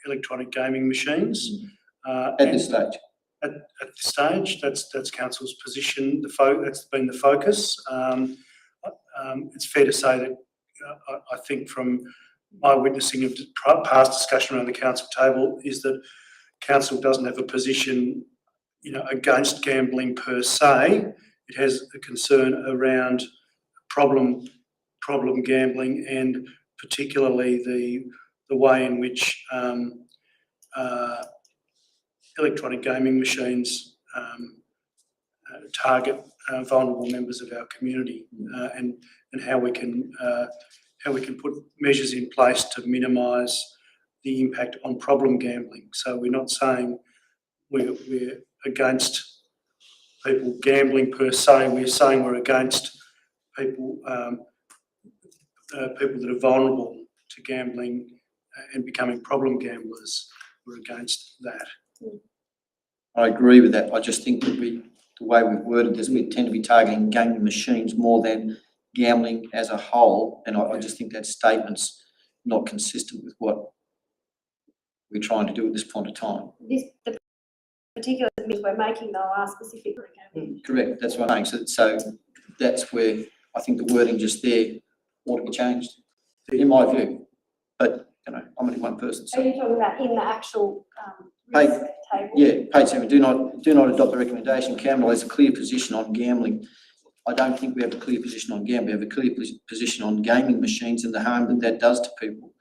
electronic gaming machines. at this stage. At this stage, that's council's position. That's been the focus. It's fair to say that I think from my witnessing of past discussion around the council table is that council doesn't have a position, you know, against gambling per se. It has a concern around problem gambling, and particularly the way in which electronic gaming machines target vulnerable members of our community, and how we can put measures in place to minimise the impact on problem gambling. So we're not saying we're against people gambling per se. We're saying we're against people people that are vulnerable to gambling and becoming problem gamblers. We're against that. I agree with that. I just think that the way we've worded this, we tend to be targeting gaming machines more than gambling as a whole, and I just think that statement's not consistent with what we're trying to do at this point of time. The particular things we're making, though, are specific to gambling. Correct, that's what I'm saying. So that's where I think the wording just there ought to be changed, in my view. But, you know, I'm only one person. So. Are you talking about in the actual Page, risk table? yeah, page 7. Do not adopt the recommendation. Council has a clear position on gambling. I don't think we have a clear position on gambling. We have a clear position on gaming machines and the harm that does to people,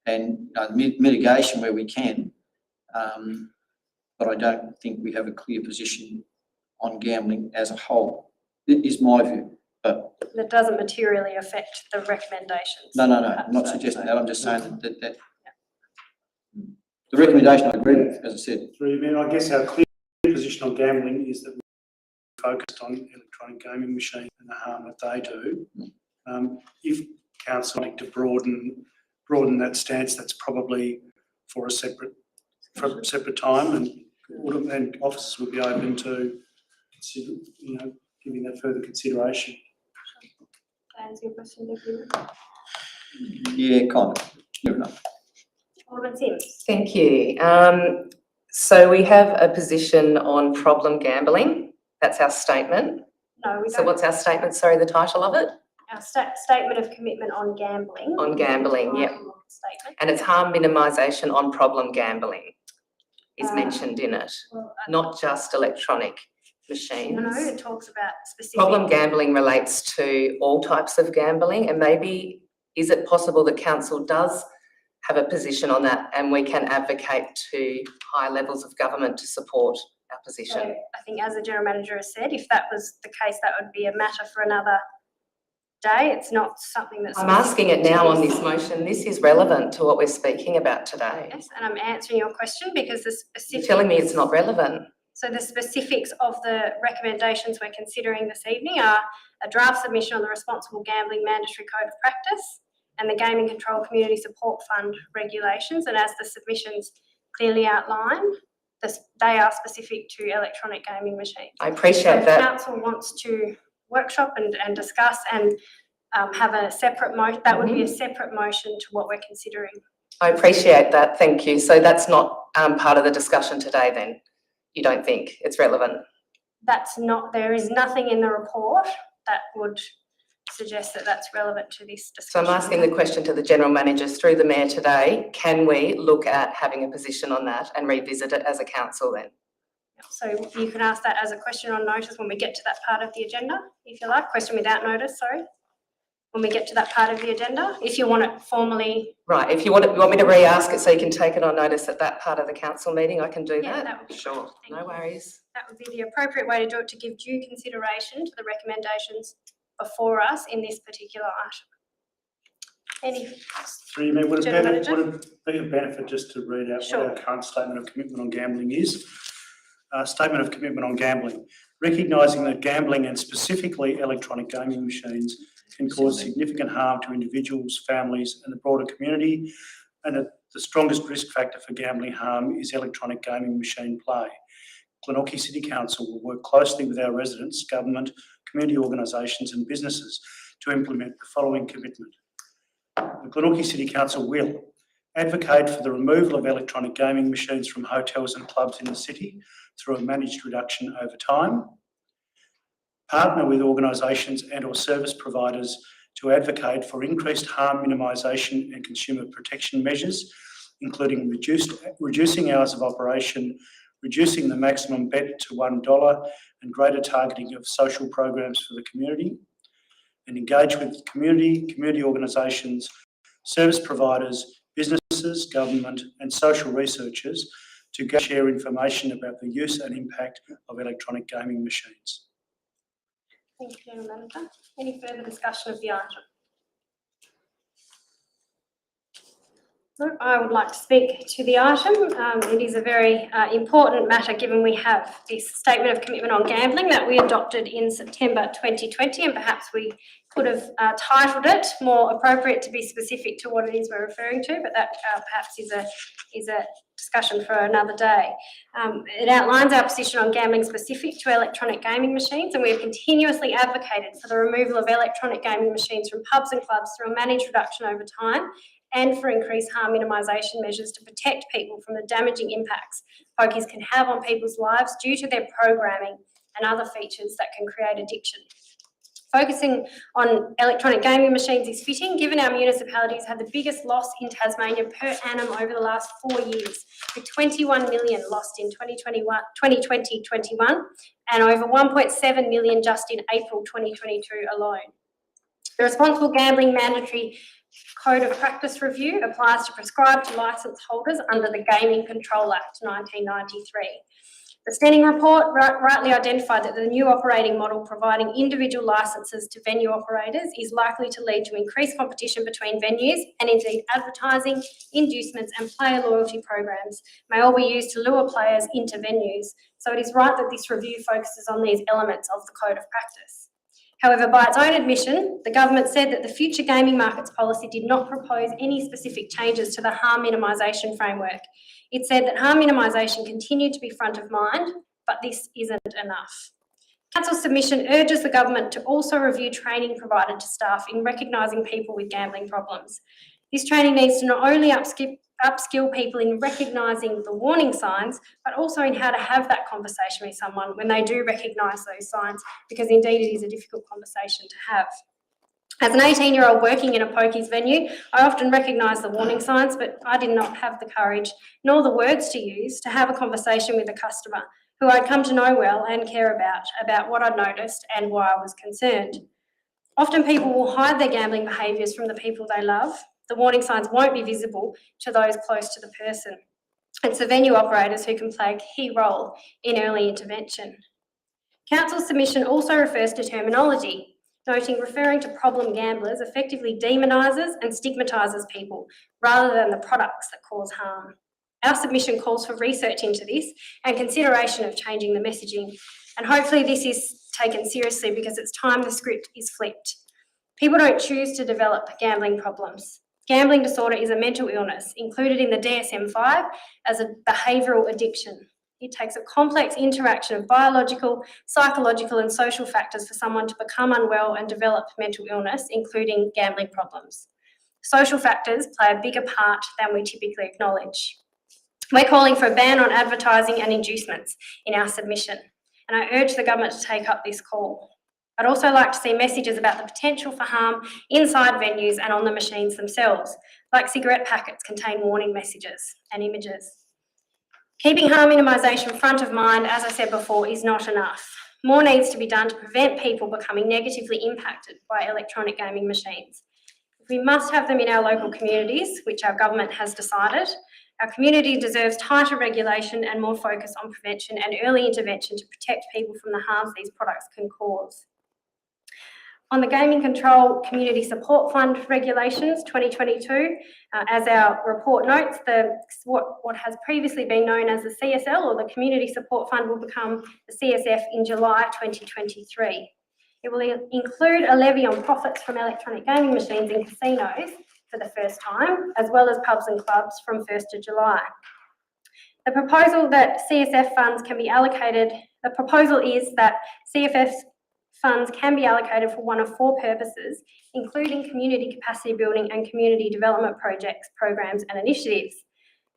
and mitigation where we can. But I don't think we have a clear position on gambling as a whole. It is my view. But that doesn't materially affect the recommendations. No. I'm not suggesting that. I'm just saying that the recommendation I agree with, as I said. I guess our clear position on gambling is that we're focused on electronic gaming machines and the harm that they do. If council wanting to broaden that stance, that's probably for a separate time, and officers would be open to consider, you know, giving that further consideration. Answer your question, Deputy. Yeah, kind of. Fair enough. Alderman Sims. Thank you. So we have a position on problem gambling. That's our statement. No, we So don't. what's our statement? Sorry, the title of it? Our statement of commitment on gambling. On gambling, yep. Statement. And it's harm minimisation on problem gambling is Uh, mentioned in it, Well, not just electronic machines. no, it talks about specific. Problem gambling relates to all types of gambling, and maybe is it possible that council does have a position on that and we can advocate to high levels of government to support our position? So I think as the General Manager has said, if that was the case, that would be a matter for another day. It's not something that's. I'm asking it now on this motion. This is relevant to what we're speaking about today. Yes, and I'm answering your question because the You're specifics. telling me it's not relevant. So the specifics of the recommendations we're considering this evening are a draft submission on the Responsible Gambling Mandatory Code of Practice and the Gaming Control Community Support Fund regulations. And as the submissions clearly outline, they are specific to electronic gaming machines. I So appreciate if that. council wants to workshop and discuss and have a separate motion, that would be a separate motion to what we're considering. I appreciate that. Thank you. So that's not part of the discussion today then? You don't think it's relevant? There is nothing in the report that would suggest that that's relevant to this So discussion. I'm asking the question to the General Managers through the Mayor today. Can we look at having a position on that and revisit it as a council then? So you can ask that as a question on notice when we get to that part of the agenda, if you like. Question without notice, sorry. When we get to that part of the agenda, if you want it formally. Right, if you want me to re-ask it so you can take it on notice at that part of the council meeting, I can do Yeah, that? that would be Sure, fine. Thank no you. worries. That would be the appropriate way to do it, to give due consideration to the recommendations before us in this particular item. Through you, would General it Manager? be a benefit just to read out Sure. what our current statement of commitment on gambling is? Statement of commitment on gambling. Recognising that gambling and specifically electronic gaming machines can cause significant harm to individuals, families and the broader community, and that the strongest risk factor for gambling harm is electronic gaming machine play. Glenorchy City Council will work closely with our residents, government, community organisations and businesses to implement the following commitment. The Glenorchy City Council will advocate for the removal of electronic gaming machines from hotels and clubs in the city through a managed reduction over time. Partner with organisations and or service providers to advocate for increased harm minimisation and consumer protection measures, including reducing hours of operation, reducing the maximum bet to $1 and greater targeting of social programs for the community, and engage with community organisations, service providers, businesses, government and social researchers to share information about the use and impact of electronic gaming machines. Thank you, General Manager. Any further discussion of the item? No, I would like to speak to the item. It is a very important matter given we have this statement of commitment on gambling that we adopted in September 2020, and perhaps we could have titled it more appropriate to be specific to what it is we're referring to, but that perhaps is a discussion for another day. It outlines our position on gambling specific to electronic gaming machines, and we have continuously advocated for the removal of electronic gaming machines from pubs and clubs through a managed reduction over time, and for increased harm minimisation measures to protect people from the damaging impacts pokies can have on people's lives due to their programming and other features that can create addiction. Focusing on electronic gaming machines is fitting, given our municipalities had the biggest loss in Tasmania per annum over the last 4 years, with 21 million lost in 2020-21 and over 1.7 million just in April 2022 alone. The Responsible Gambling Mandatory Code of Practice Review applies to prescribed licence holders under the Gaming Control Act 1993. The standing report rightly identified that the new operating model providing individual licences to venue operators is likely to lead to increased competition between venues, and indeed advertising, inducements and player loyalty programs may all be used to lure players into venues. So it is right that this review focuses on these elements of the Code of Practice. However, by its own admission, the government said that the future gaming markets policy did not propose any specific changes to the harm minimisation framework. It said that harm minimisation continued to be front of mind, but this isn't enough. Council's submission urges the government to also review training provided to staff in recognising people with gambling problems. This training needs to not only upskill upskill people in recognising the warning signs, but also in how to have that conversation with someone when they do recognise those signs, because indeed it is a difficult conversation to have. As an 18-year-old working in a pokies venue, I often recognise the warning signs, but I did not have the courage nor the words to use to have a conversation with a customer who I'd come to know well and care about what I'd noticed and why I was concerned. Often people will hide their gambling behaviours from the people they love. The warning signs won't be visible to those close to the person. It's the venue operators who can play a key role in early intervention. Council's submission also refers to terminology, noting referring to problem gamblers effectively demonises and stigmatises people rather than the products that cause harm. Our submission calls for research into this and consideration of changing the messaging, and hopefully this is taken seriously because it's time the script is flipped. People don't choose to develop gambling problems. Gambling disorder is a mental illness included in the DSM-5 as a behavioural addiction. It takes a complex interaction of biological, psychological and social factors for someone to become unwell and develop mental illness, including gambling problems. Social factors play a bigger part than we typically acknowledge. We're calling for a ban on advertising and inducements in our submission, and I urge the government to take up this call. I'd also like to see messages about the potential for harm inside venues and on the machines themselves, like cigarette packets contain warning messages and images. Keeping harm minimisation front of mind, as I said before, is not enough. More needs to be done to prevent people becoming negatively impacted by electronic gaming machines. We must have them in our local communities, which our government has decided. Our community deserves tighter regulation and more focus on prevention and early intervention to protect people from the harms these products can cause. On the Gaming Control Community Support Fund Regulations 2022, as our report notes, what has previously been known as the CSL or the Community Support Fund will become the CSF in July 2023. It will include a levy on profits from electronic gaming machines in casinos for the first time, as well as pubs and clubs from 1st of July. The proposal that CSF funds can be allocated, the proposal is that CFF's funds can be allocated for one of four purposes, including community capacity building and community development projects, programs and initiatives.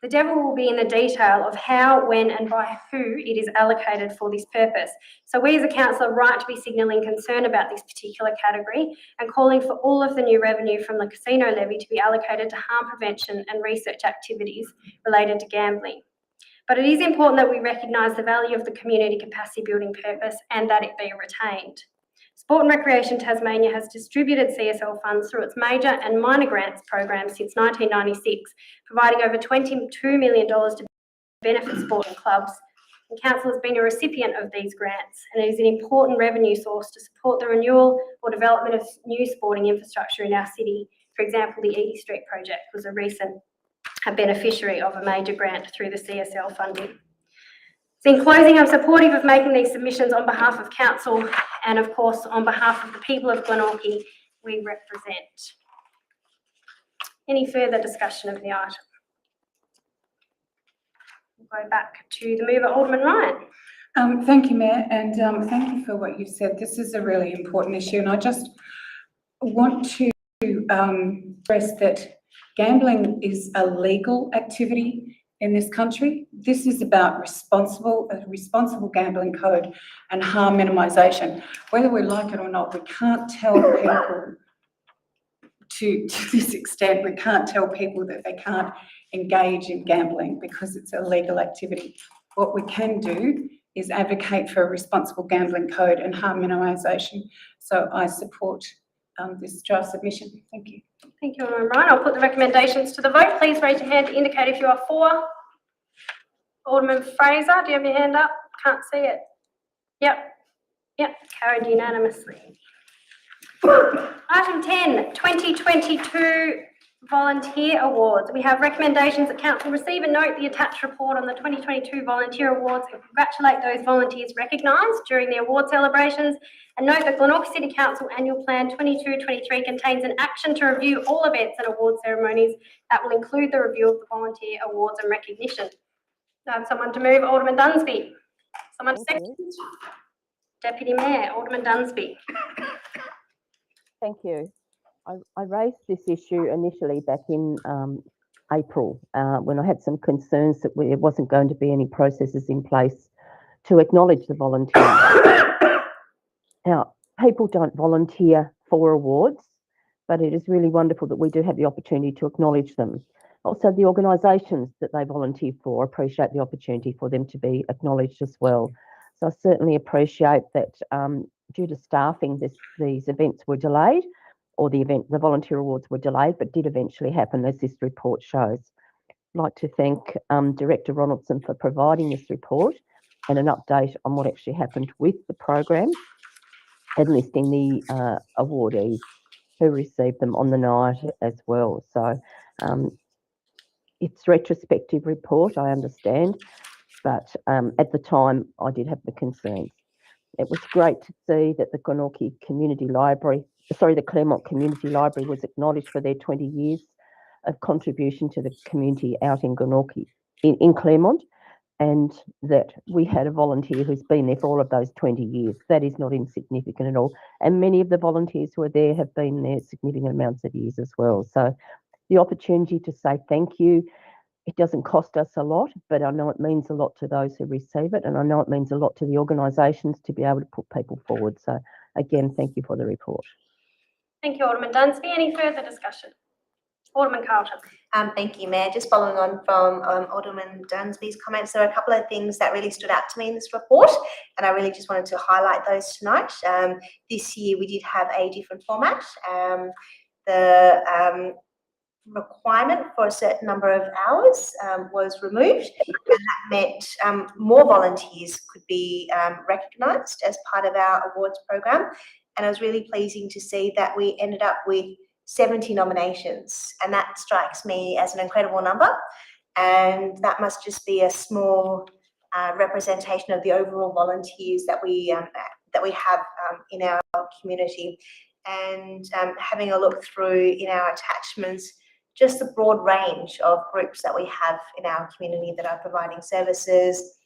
The devil will be in the detail of how, when and by who it is allocated for this purpose. So we as a council are right to be signalling concern about this particular category and calling for all of the new revenue from the casino levy to be allocated to harm prevention and research activities related to gambling. But it is important that we recognise the value of the community capacity building purpose and that it be retained. Sport and Recreation Tasmania has distributed CSL funds through its major and minor grants program since 1996, providing over $22 million to benefit sport and clubs. The council has been a recipient of these grants, and it is an important revenue source to support the renewal or development of new sporting infrastructure in our city. For example, the Edie Street project was a recent beneficiary of a major grant through the CSL funding. So in closing, I'm supportive of making these submissions on behalf of council and of course on behalf of the people of Glenorchy we represent. Any further discussion of the item? We'll go back to the mover, Alderman Ryan. Thank you, Mayor, and thank you for what you've said. This is a really important issue, and I just want to stress that gambling is a legal activity in this country. This is about a responsible gambling code and harm minimisation. Whether we like it or not, we can't tell people to this extent, we can't tell people that they can't engage in gambling because it's a legal activity. What we can do is advocate for a responsible gambling code and harm minimisation. So I support this draft submission. Thank you. Thank you, Alderman Ryan. I'll put the recommendations to the vote. Please raise your hand to indicate if you are for. Alderman Fraser, do you have your hand up? Can't see it. Yep, carried unanimously. Item 10, 2022 Volunteer Awards. We have recommendations that council receive and note the attached report on the 2022 Volunteer Awards and congratulate those volunteers recognised during the award celebrations, and note that Glenorchy City Council Annual Plan 22-23 contains an action to review all events and award ceremonies that will include the review of the Volunteer Awards and recognition. I have someone to move, Alderman Dunsby. Someone to second. Deputy Mayor, Alderman Dunsby. Thank you. I raised this issue initially back in April, when I had some concerns that there wasn't going to be any processes in place to acknowledge the volunteers. Now, people don't volunteer for awards, but it is really wonderful that we do have the opportunity to acknowledge them. Also, the organisations that they volunteer for appreciate the opportunity for them to be acknowledged as well. So I certainly appreciate that due to staffing, these events were delayed, or the volunteer awards were delayed, but did eventually happen, as this report shows. I'd like to thank Director Ronaldson for providing this report and an update on what actually happened with the program and listing the awardees who received them on the night as well. So it's retrospective report, I understand, but at the time I did have the concerns. It was great to see that the Glenorchy Community Library, the Claremont Community Library was acknowledged for their 20 years of contribution to the community out in Glenorchy, in Claremont, and that we had a volunteer who's been there for all of those 20 years. That is not insignificant at all. And many of the volunteers who are there have been there significant amounts of years as well. So the opportunity to say thank you, it doesn't cost us a lot, but I know it means a lot to those who receive it, and I know it means a lot to the organisations to be able to put people forward. So again, thank you for the report. Thank you, Alderman Dunsby. Any further discussion? Alderman Carlton. Thank you, Mayor. Just following on from Alderman Dunsby's comments, there are a couple of things that really stood out to me in this report, and I really just wanted to highlight those tonight. This year we did have a different format. The requirement for a certain number of hours was removed, and that meant more volunteers could be recognised as part of our awards program. And it was really pleasing to see that we ended up with 70 nominations, and that strikes me as an incredible number, and that must just be a small representation of the overall volunteers that we have in our community. And having a look through in our attachments, just the broad range of groups that we have in our community that are providing services.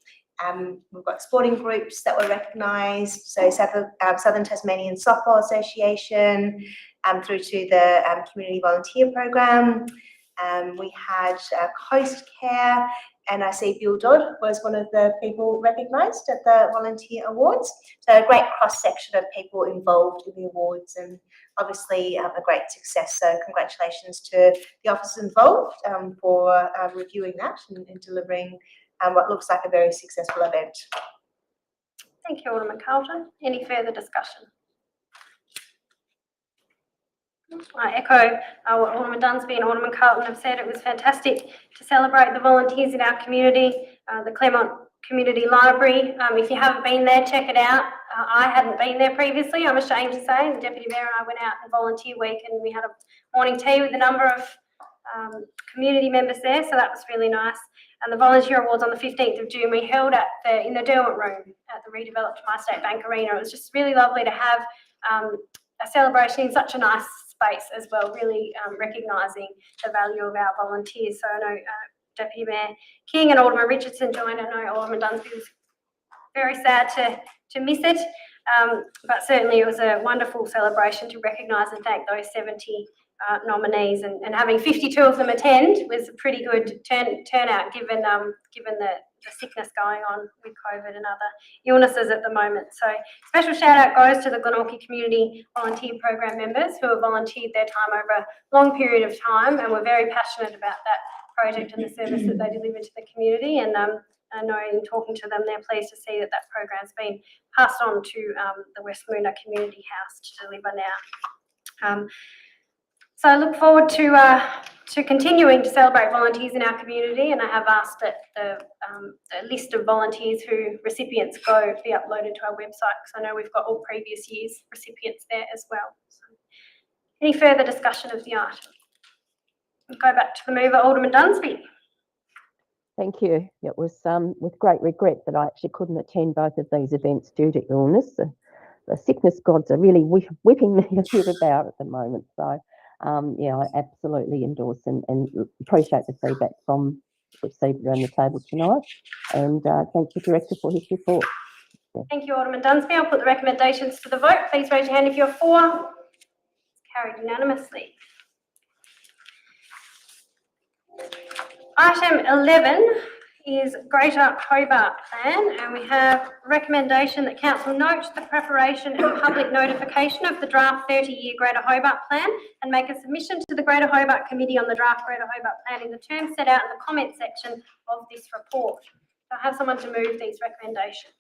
We've got sporting groups that were recognised, so Southern Tasmanian Softball Association, through to the Community Volunteer Program. We had Coast Care, and I see Bill Dodd was one of the people recognised at the Volunteer Awards. So a great cross-section of people involved in the awards, and obviously a great success. So congratulations to the officers involved for reviewing that and delivering what looks like a very successful event. Thank you, Alderman Carlton. Any further discussion? I echo what Alderman Dunsby and Alderman Carlton have said. It was fantastic to celebrate the volunteers in our community, the Claremont Community Library. If you haven't been there, check it out. I hadn't been there previously, I'm ashamed to say. The Deputy Mayor and I went out on volunteer week and we had a morning tea with a number of community members there, so that was really nice. And the Volunteer Awards on the 15th of June we held in the Derwent Room at the redeveloped MyState Bank Arena. It was just really lovely to have a celebration in such a nice space as well, really recognising the value of our volunteers. So I know Deputy Mayor King and Alderman Richardson joined. I know Alderman Dunsby was very sad to miss it, but certainly it was a wonderful celebration to recognise and thank those 70 nominees, and having 52 of them attend was a pretty good turnout given the sickness going on with COVID and other illnesses at the moment. So special shout out goes to the Glenorchy Community Volunteer Program members who have volunteered their time over a long period of time, and were very passionate about that project and the service that they deliver to the community. And I know in talking to them, they're pleased to see that program's been passed on to the West Moona Community House to deliver now. So I look forward to continuing to celebrate volunteers in our community, and I have asked that the list of volunteers who recipients go be uploaded to our website, because I know we've got all previous years' recipients there as well. So, any further discussion of the item? We'll go back to the mover, Alderman Dunsby. Thank you. It was with great regret that I actually couldn't attend both of these events due to illness. The sickness gods are really whipping me a bit about at the moment. So, yeah, I absolutely endorse and appreciate the feedback from received around the table tonight. And thank the Director for his report. Yeah. Thank you, Alderman Dunsby. I'll put the recommendations to the vote. Please raise your hand if you're for. It's carried unanimously. Item 11 is Greater Hobart Plan, and we have recommendation that council note the preparation and public notification of the draft 30-year Greater Hobart Plan and make a submission to the Greater Hobart Committee on the draft Greater Hobart Plan in the terms set out in the comment section of this report. So I have someone to move these recommendations.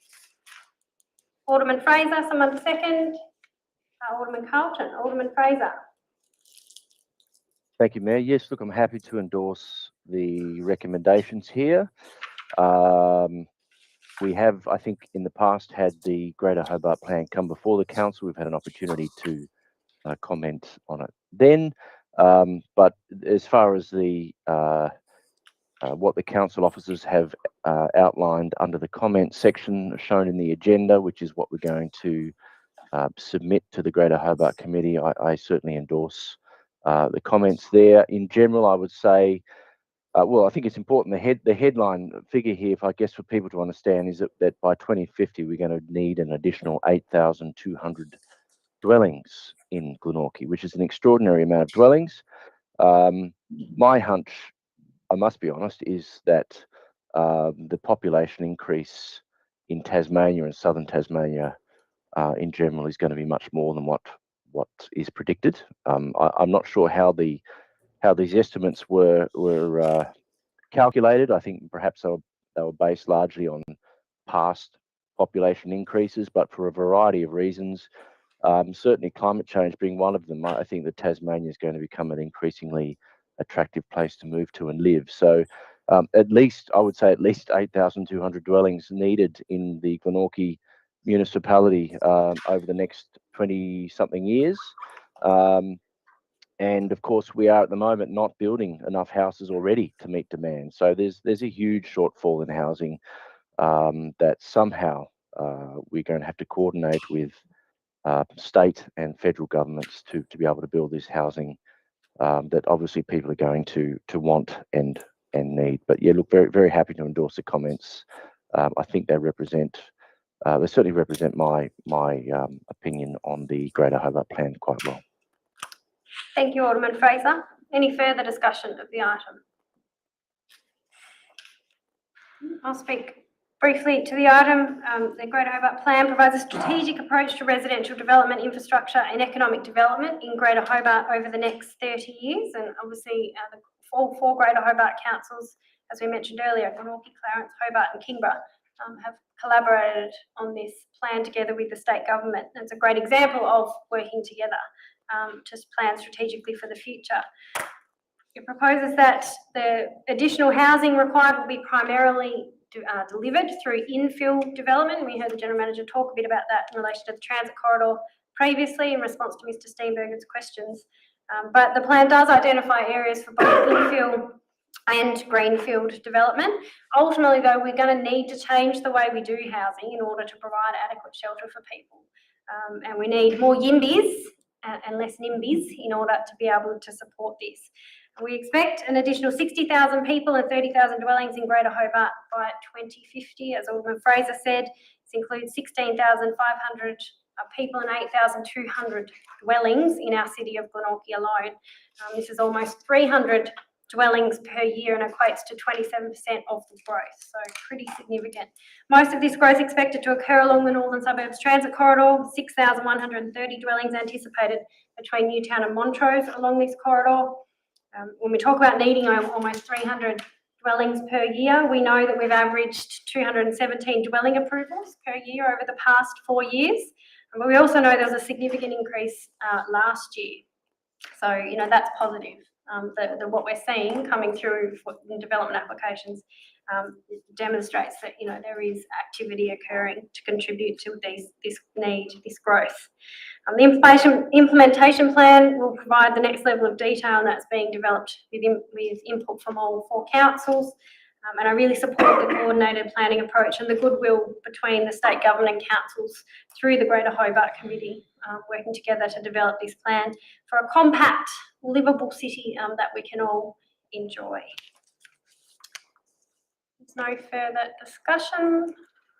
Alderman Fraser, someone to second. Alderman Carlton. Alderman Fraser. Thank you, Mayor. Yes, look, I'm happy to endorse the recommendations here. We have, I think, in the past had the Greater Hobart Plan come before the council. We've had an opportunity to comment on it then. But as far as the what the council officers have outlined under the comment section shown in the agenda, which is what we're going to submit to the Greater Hobart Committee, I certainly endorse the comments there. In general, I would say, well, I think it's important. The headline figure here, if I guess for people to understand, is that by 2050 we're going to need an additional 8,200 dwellings in Glenorchy, which is an extraordinary amount of dwellings. My hunch, I must be honest, is that the population increase in Tasmania and southern Tasmania in general is going to be much more than what is predicted. I'm not sure how these estimates were calculated. I think perhaps they were based largely on past population increases, but for a variety of reasons, certainly climate change being one of them, I think that Tasmania is going to become an increasingly attractive place to move to and live. So at least, I would say at least 8,200 dwellings needed in the Glenorchy municipality over the next 20-something years. And of course, we are at the moment not building enough houses already to meet demand. So there's a huge shortfall in housing that somehow we're going to have to coordinate with state and federal governments to be able to build this housing that obviously people are going to want and need. But yeah, look, very, very happy to endorse the comments. I think they certainly represent my opinion on the Greater Hobart Plan quite well. Thank you, Alderman Fraser. Any further discussion of the item? I'll speak briefly to the item. The Greater Hobart Plan provides a strategic approach to residential development, infrastructure and economic development in Greater Hobart over the next 30 years. And obviously all four Greater Hobart councils, as we mentioned earlier, Glenorchy, Clarence, Hobart and Kingborough, have collaborated on this plan together with the state government. And it's a great example of working together to plan strategically for the future. It proposes that the additional housing required will be primarily delivered through infill development. We heard the General Manager talk a bit about that in relation to the transit corridor previously in response to Mr. Steenbergen's questions. But the plan does identify areas for both infill and greenfield development. Ultimately, though, we're going to need to change the way we do housing in order to provide adequate shelter for people. And we need more YIMBYs and less NIMBYs in order to be able to support this. We expect an additional 60,000 people and 30,000 dwellings in Greater Hobart by 2050. As Alderman Fraser said, this includes 16,500 people and 8,200 dwellings in our city of Glenorchy alone. This is almost 300 dwellings per year and equates to 27% of the growth, so pretty significant. Most of this growth is expected to occur along the Northern Suburbs Transit Corridor, 6,130 dwellings anticipated between Newtown and Montrose along this corridor. When we talk about needing almost 300 dwellings per year, we know that we've averaged 217 dwelling approvals per year over the past 4 years. But we also know there was a significant increase last year. So, you know, that's positive. What we're seeing coming through in development applications demonstrates that, you know, there is activity occurring to contribute to this growth. The implementation plan will provide the next level of detail, and that's being developed with input from all four councils. And I really support the coordinated planning approach and the goodwill between the state government and councils through the Greater Hobart Committee, working together to develop this plan for a compact, livable city that we can all enjoy. There's no further discussion.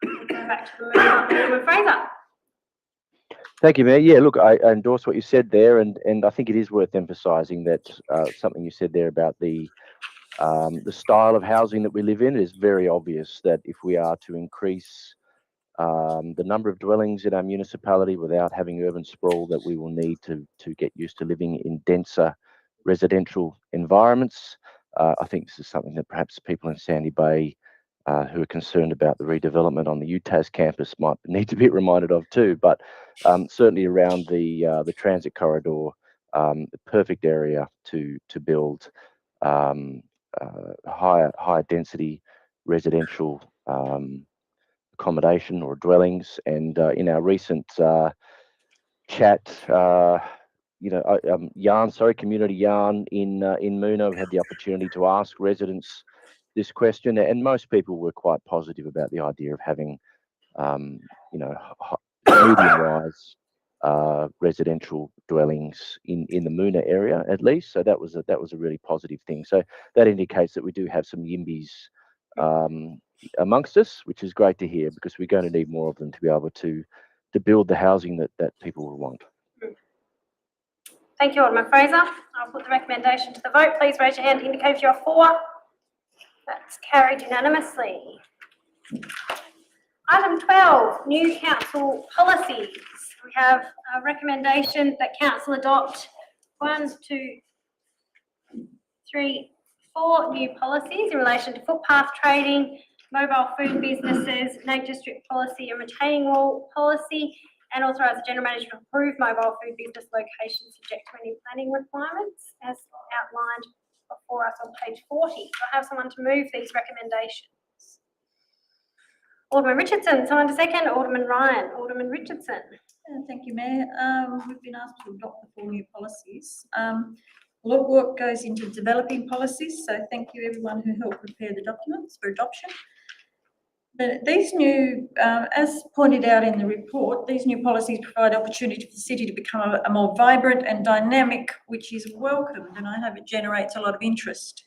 We'll go back to the mover, Alderman Fraser. Thank you, Mayor. Yeah, look, I endorse what you said there, and I think it is worth emphasising that something you said there about the the style of housing that we live in, it is very obvious that if we are to increase the number of dwellings in our municipality without having urban sprawl, that we will need to get used to living in denser residential environments. I think this is something that perhaps people in Sandy Bay who are concerned about the redevelopment on the UTAS campus might need to be reminded of too. But certainly around the transit corridor, the perfect area to build higher density residential accommodation or dwellings. And in our recent chat, community yarn in Moona, we had the opportunity to ask residents this question, and most people were quite positive about the idea of having, medium-rise residential dwellings in the Moona area at least. So that was a really positive thing. So that indicates that we do have some YIMBYs amongst us, which is great to hear, because we're going to need more of them to be able to build the housing that people will want. Thank you, Alderman Fraser. I'll put the recommendation to the vote. Please raise your hand to indicate if you're for. That's carried unanimously. Item 12, new council policies. We have a recommendation that council adopt 4 new policies in relation to footpath trading, mobile food businesses, nature strip policy and retaining wall policy, and authorise the general manager to approve mobile food business locations subject to any planning requirements as outlined before us on page 40. Do I have someone to move these recommendations? Alderman Richardson, someone to second. Alderman Ryan. Alderman Richardson. Thank you, Mayor. We've been asked to adopt the 4 new policies. A lot of work goes into developing policies, so thank you everyone who helped prepare the documents for adoption. But these new, as pointed out in the report, these new policies provide opportunity for the city to become a more vibrant and dynamic, which is welcomed, and I hope it generates a lot of interest.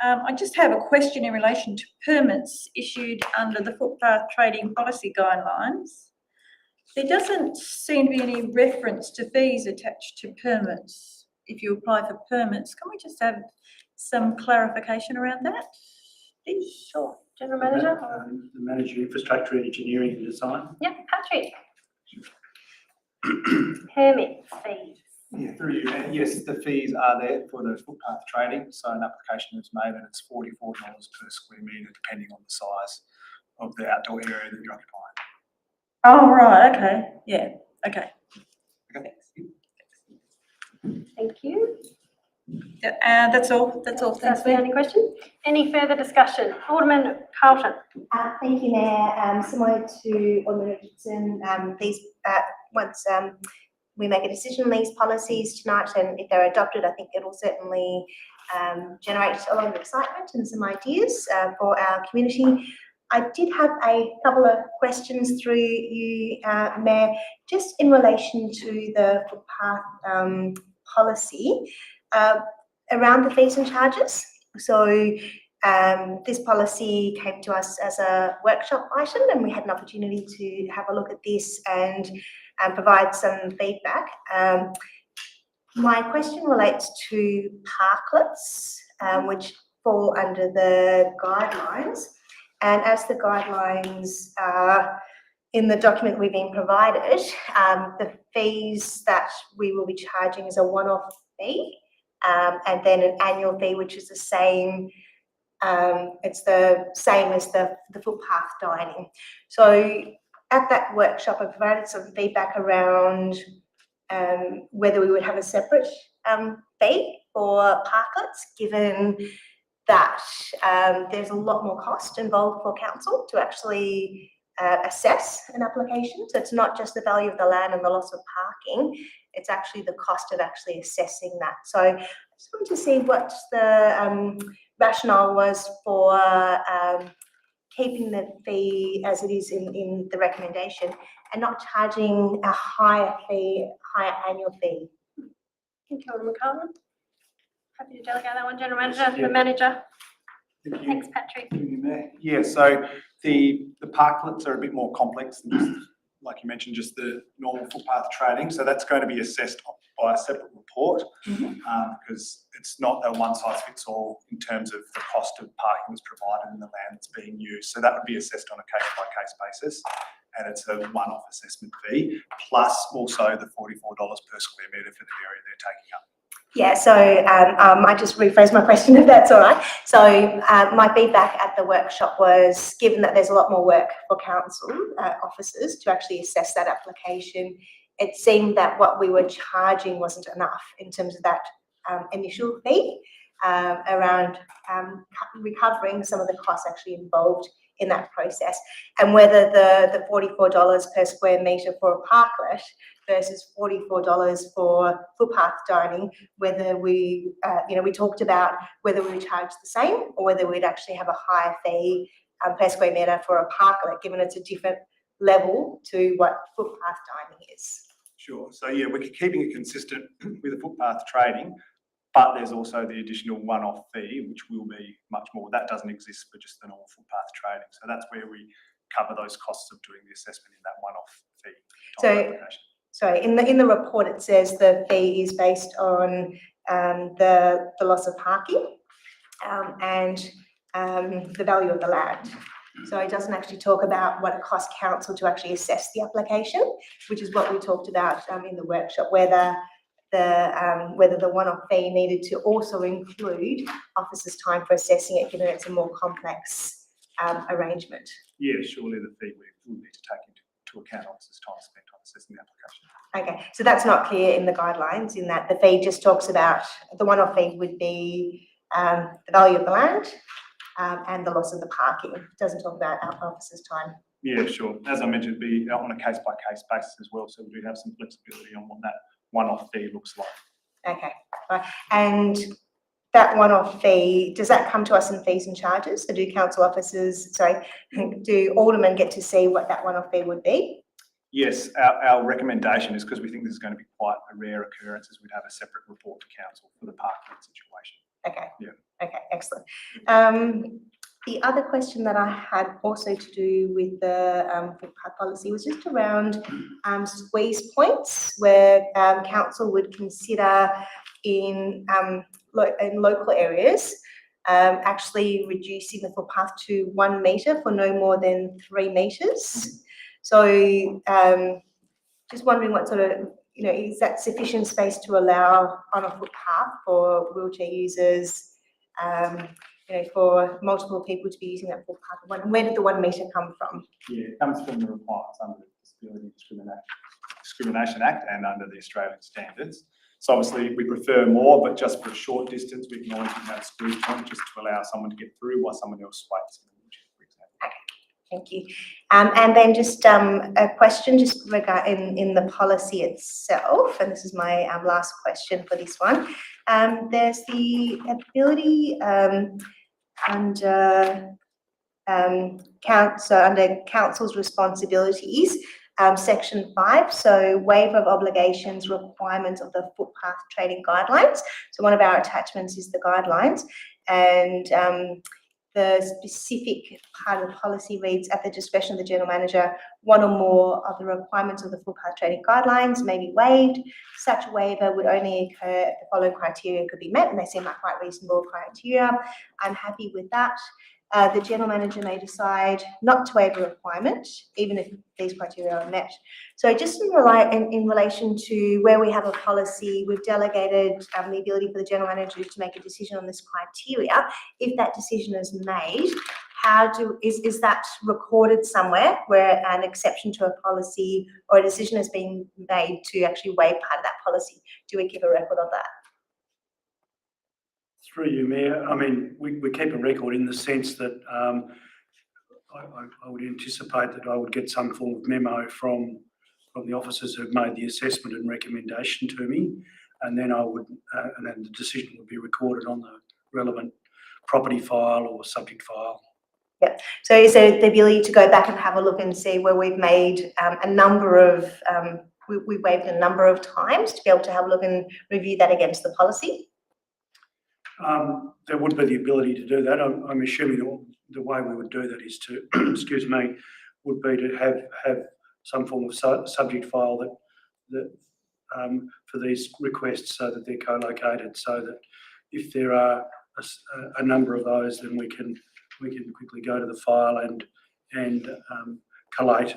I just have a question in relation to permits issued under the footpath trading policy guidelines. There doesn't seem to be any reference to fees attached to permits if you apply for permits. Can we just have some clarification around that, please? Sure. General Manager. The Manager, Infrastructure, Engineering and Design. Yep, Patrick. Permits, fees. Yeah, through you. Yes, the fees are there for the footpath trading. So an application is made and it's $44 per square metre, depending on the size of the outdoor area that you're occupying. Oh, right, okay, yeah, okay. Okay. Thank you. That's all, thanks. That's the only question. Any further discussion? Alderman Carlton. Thank you, Mayor. Similar to Alderman Richardson, these, once we make a decision on these policies tonight, and if they're adopted, I think it will certainly generate a lot of excitement and some ideas for our community. I did have a couple of questions through you, Mayor, just in relation to the footpath policy around the fees and charges. So this policy came to us as a workshop item, and we had an opportunity to have a look at this and provide some feedback. My question relates to parklets, which fall under the guidelines. And as the guidelines are in the document we've been provided, the fees that we will be charging is a one-off fee, and then an annual fee, which is the same. It's the same as the footpath dining. So at that workshop, I provided some feedback around whether we would have a separate fee for parklets, given that there's a lot more cost involved for council to actually assess an application. So it's not just the value of the land and the loss of parking, it's actually the cost of actually assessing that. So I just wanted to see what the rationale was for keeping the fee as it is in the recommendation and not charging a higher annual fee. Thank you, Alderman Carlton. Happy to delegate that one, General Manager, the Manager. Thanks, Patrick. Yeah, so the parklets are a bit more complex than just like you mentioned, just the normal footpath trading. So that's going to be assessed by a separate report because it's not a one size fits all in terms of the cost of parking that's provided in the land that's being used. So that would be assessed on a case by case basis. And it's a one-off assessment fee, plus also the $44 per square metre for the area they're taking up. Yeah, so I might just rephrase my question if that's all right. So my feedback at the workshop was, given that there's a lot more work for council officers to actually assess that application, it seemed that what we were charging wasn't enough in terms of that initial fee around recovering some of the costs actually involved in that process, and whether the $44 per square metre for a parklet versus $44 for footpath dining, whether we, we talked about whether we would charge the same or whether we'd actually have a higher fee per square metre for a parklet, given it's a different level to what footpath dining is. Sure. So yeah, we're keeping it consistent with the footpath trading, but there's also the additional one-off fee, which will be much more. That doesn't exist for just the normal footpath trading. So that's where we cover those costs of doing the assessment in that one-off fee. So in the report it says the fee is based on the loss of parking and the value of the land. So it doesn't actually talk about what it costs council to actually assess the application, which is what we talked about in the workshop, whether the one-off fee needed to also include officers' time for assessing it, given it's a more complex arrangement. Yeah, surely the fee we will need to take into account officers' time spent on assessing the application. Okay, so that's not clear in the guidelines, in that the fee just talks about, the one-off fee would be the value of the land and the loss of the parking. It doesn't talk about our officers' time. Yeah, sure. As I mentioned, it'd be on a case-by-case basis as well, so we do have some flexibility on what that one-off fee looks like. Okay, right. And that one-off fee, does that come to us in fees and charges? Or do council officers, do aldermen get to see what that one-off fee would be? Yes, our recommendation is, because we think this is going to be quite a rare occurrence, is we'd have a separate report to council for the parking situation. Okay. Yeah. Okay, excellent. The other question that I had also to do with the footpath policy was just around squeeze points, where council would consider in local areas actually reducing the footpath to 1 metre for no more than 3 metres. So just wondering what sort of, is that sufficient space to allow on a footpath for wheelchair users, for multiple people to be using that footpath? Where did the 1 metre come from? Yeah, it comes from the requirements under the Disability Discrimination Act and under the Australian standards. So obviously we prefer more, but just for a short distance, we can always have a squeeze point just to allow someone to get through while someone else waits in the wheelchair, for example. Okay, thank you. And then just a question just regarding in the policy itself, and this is my last question for this one. There's the ability under council's responsibilities, section 5, so waiver of obligations, requirements of the footpath trading guidelines. So one of our attachments is the guidelines, and the specific part of the policy reads, at the discretion of the general manager, one or more of the requirements of the footpath trading guidelines may be waived. Such a waiver would only occur if the following criteria could be met, and they seem like quite reasonable criteria. I'm happy with that. The general manager may decide not to waive a requirement, even if these criteria are met. So just in relation to where we have a policy, we've delegated the ability for the general manager to make a decision on this criteria. If that decision is made, is that recorded somewhere where an exception to a policy or a decision has been made to actually waive part of that policy? Do we keep a record of that? Through you, Mayor, I mean, we keep a record in the sense that I would anticipate that I would get some form of memo from the officers who've made the assessment and recommendation to me, and then and then the decision would be recorded on the relevant property file or subject file. Yeah. So is there the ability to go back and have a look and see where we've made a number of, we waived a number of times, to be able to have a look and review that against the policy? There would be the ability to do that. I'm assuming the way we would do that is to, excuse me, would be to have some form of subject file that for these requests, so that they're co-located, so that if there are a number of those, then we can quickly go to the file and collate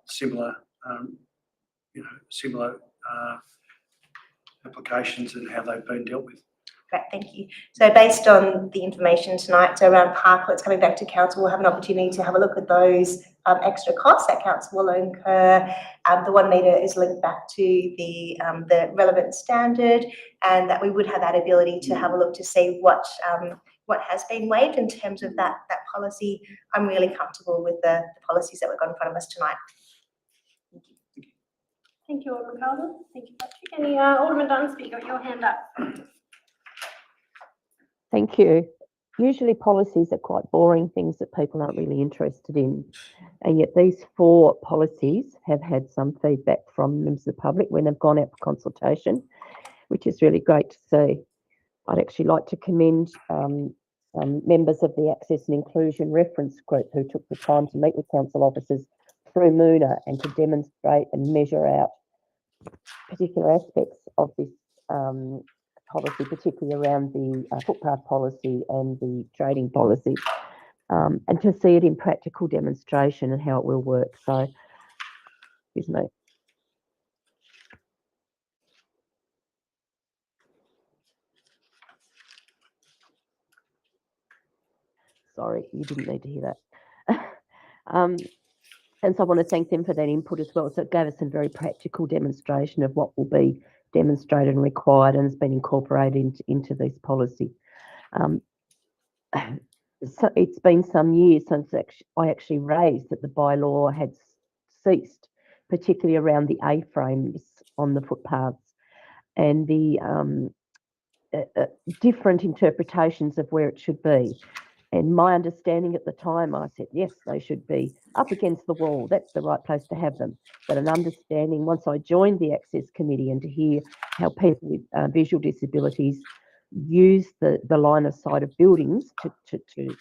similar similar applications and how they've been dealt with. Great, thank you. So based on the information tonight, so around parklets coming back to council, we'll have an opportunity to have a look at those extra costs that council will incur. The 1 metre is linked back to the relevant standard, and that we would have that ability to have a look to see what has been waived in terms of that policy. I'm really comfortable with the policies that we've got in front of us tonight. Thank you, Alderman Carlton. Thank you, Patrick. Any Alderman Dunsby, you got your hand up. Thank you. Usually policies are quite boring things that people aren't really interested in. And yet these 4 policies have had some feedback from members of the public when they've gone out for consultation, which is really great to see. I'd actually like to commend members of the Access and Inclusion Reference Group who took the time to meet with council officers through Moona and to demonstrate and measure out particular aspects of this policy, particularly around the footpath policy and the trading policy, and to see it in practical demonstration and how it will work. So, excuse me. Sorry, you didn't need to hear that. And so I want to thank them for that input as well. So it gave us some very practical demonstration of what will be demonstrated and required and has been incorporated into this policy. So it's been some years since I actually raised that the bylaw had ceased, particularly around the A-frames on the footpaths and the different interpretations of where it should be. And my understanding at the time, I said, yes, they should be up against the wall. That's the right place to have them. But an understanding, once I joined the Access Committee and to hear how people with visual disabilities use the line of sight of buildings to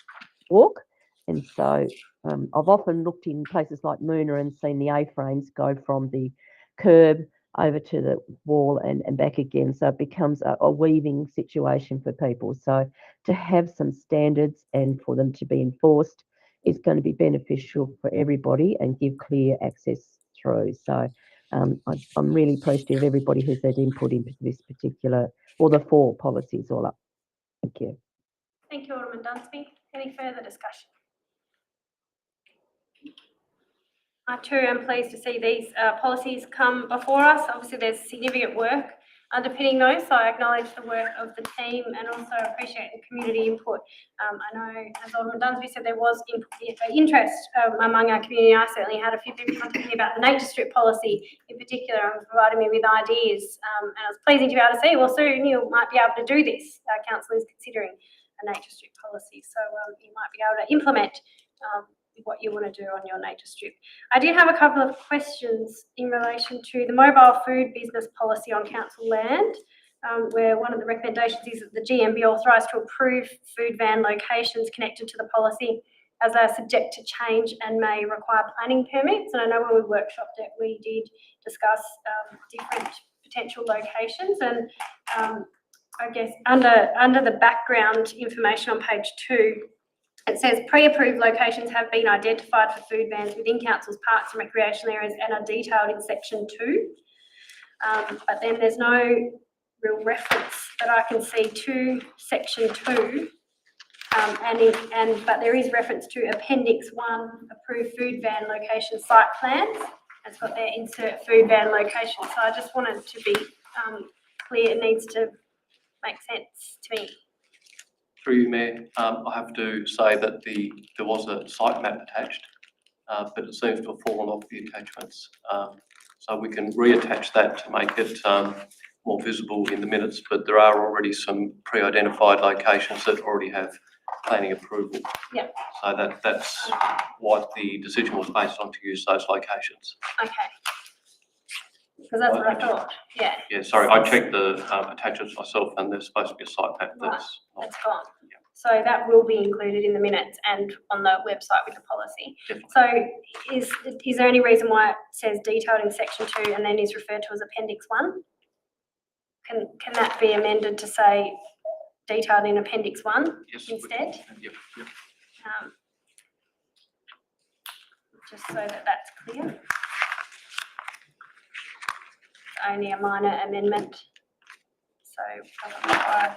walk. And so I've often looked in places like Moona and seen the A-frames go from the curb over to the wall and back again. So it becomes a weaving situation for people. So to have some standards and for them to be enforced is going to be beneficial for everybody and give clear access through. So I'm really appreciative of everybody who's had input into this particular, or the 4 policies all up. Thank you. Thank you, Alderman Dunsby. Any further discussion? I too am pleased to see these policies come before us. Obviously, there's significant work underpinning those, so I acknowledge the work of the team and also appreciate the community input. I know, as Alderman Dunsby said, there was interest among our community. I certainly had a few people contacting me about the nature strip policy in particular and providing me with ideas. And it was pleasing to be able to see, well, soon you might be able to do this. Council is considering a nature strip policy, so you might be able to implement what you want to do on your nature strip. I did have a couple of questions in relation to the mobile food business policy on council land, where one of the recommendations is that the GM be authorised to approve food van locations connected to the policy as they are subject to change and may require planning permits. And I know when we workshopped it, we did discuss different potential locations, and I guess under the background information on page 2, it says pre-approved locations have been identified for food vans within council's parks and recreational areas and are detailed in section 2. But then there's no real reference that I can see to section 2. But there is reference to appendix 1, approved food van location site plans. It's got their insert food van location. So I just wanted to be clear. It needs to make sense to me. Through you, Mayor, I have to say that there was a site map attached, but it seems to have fallen off the attachments. So we can reattach that to make it more visible in the minutes, but there are already some pre-identified locations that already have planning approval. Yep. So that's what the decision was based on, to use those locations. Okay. Because that's what I thought, yeah. Yeah, sorry, I checked the attachments myself and there's supposed to be a site map Right, that's not. that's gone. So that will be included in the minutes and on the website with the policy. So is there any reason why it says detailed in section 2 and then is referred to as appendix 1? Can that be amended to say detailed in appendix 1 instead? Yep. Just so that that's clear. It's only a minor amendment. So doesn't require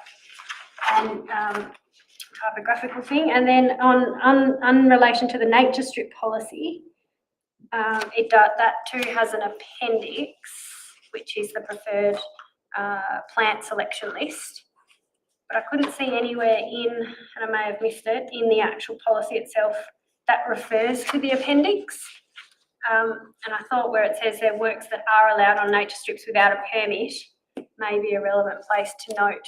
typographical thing. And then on relation to the nature strip policy, that too has an appendix, which is the preferred plant selection list. But I couldn't see anywhere and I may have missed it, in the actual policy itself that refers to the appendix. And I thought where it says there works that are allowed on nature strips without a permit may be a relevant place to note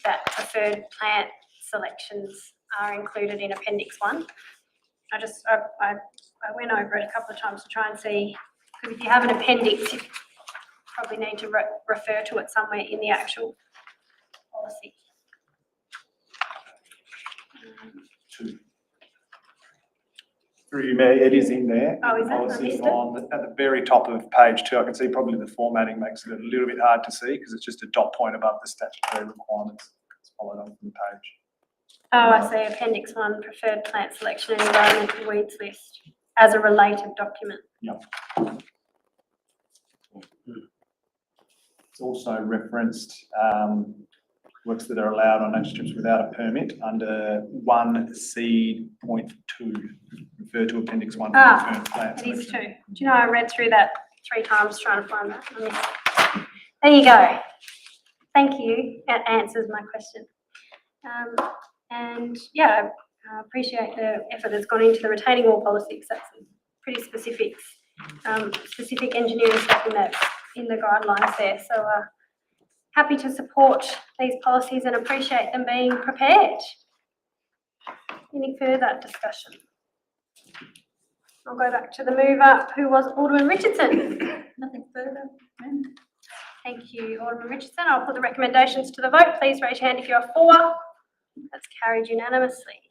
that preferred plant selections are included in appendix 1. I went over it a couple of times to try and see, because if you have an appendix, you probably need to refer to it somewhere in the actual policy. Through you, Mayor, it is in there. Oh, is it? I Policy missed it. at the very top of page 2. I can see probably the formatting makes it a little bit hard to see because it's just a dot point above the statutory requirements. It's followed on from the page. Oh, I see. Appendix 1, preferred plant selection and environmental weeds list as a related document. Yep. It's also referenced works that are allowed on nature strips without a permit under 1C.2. Refer to appendix 1 for preferred plant It is selection. too. Do you know, I read through that 3 times trying to find that. I missed it. There you go. Thank you. That answers my question. And yeah, I appreciate the effort that's gone into the retaining wall policy because that's pretty specific engineering stuff in the guidelines there. So happy to support these policies and appreciate them being prepared. Any further discussion? I'll go back to the mover, who was Alderman Richardson. Nothing further. Thank you, Alderman Richardson. I'll put the recommendations to the vote. Please raise your hand if you are for. That's carried unanimously.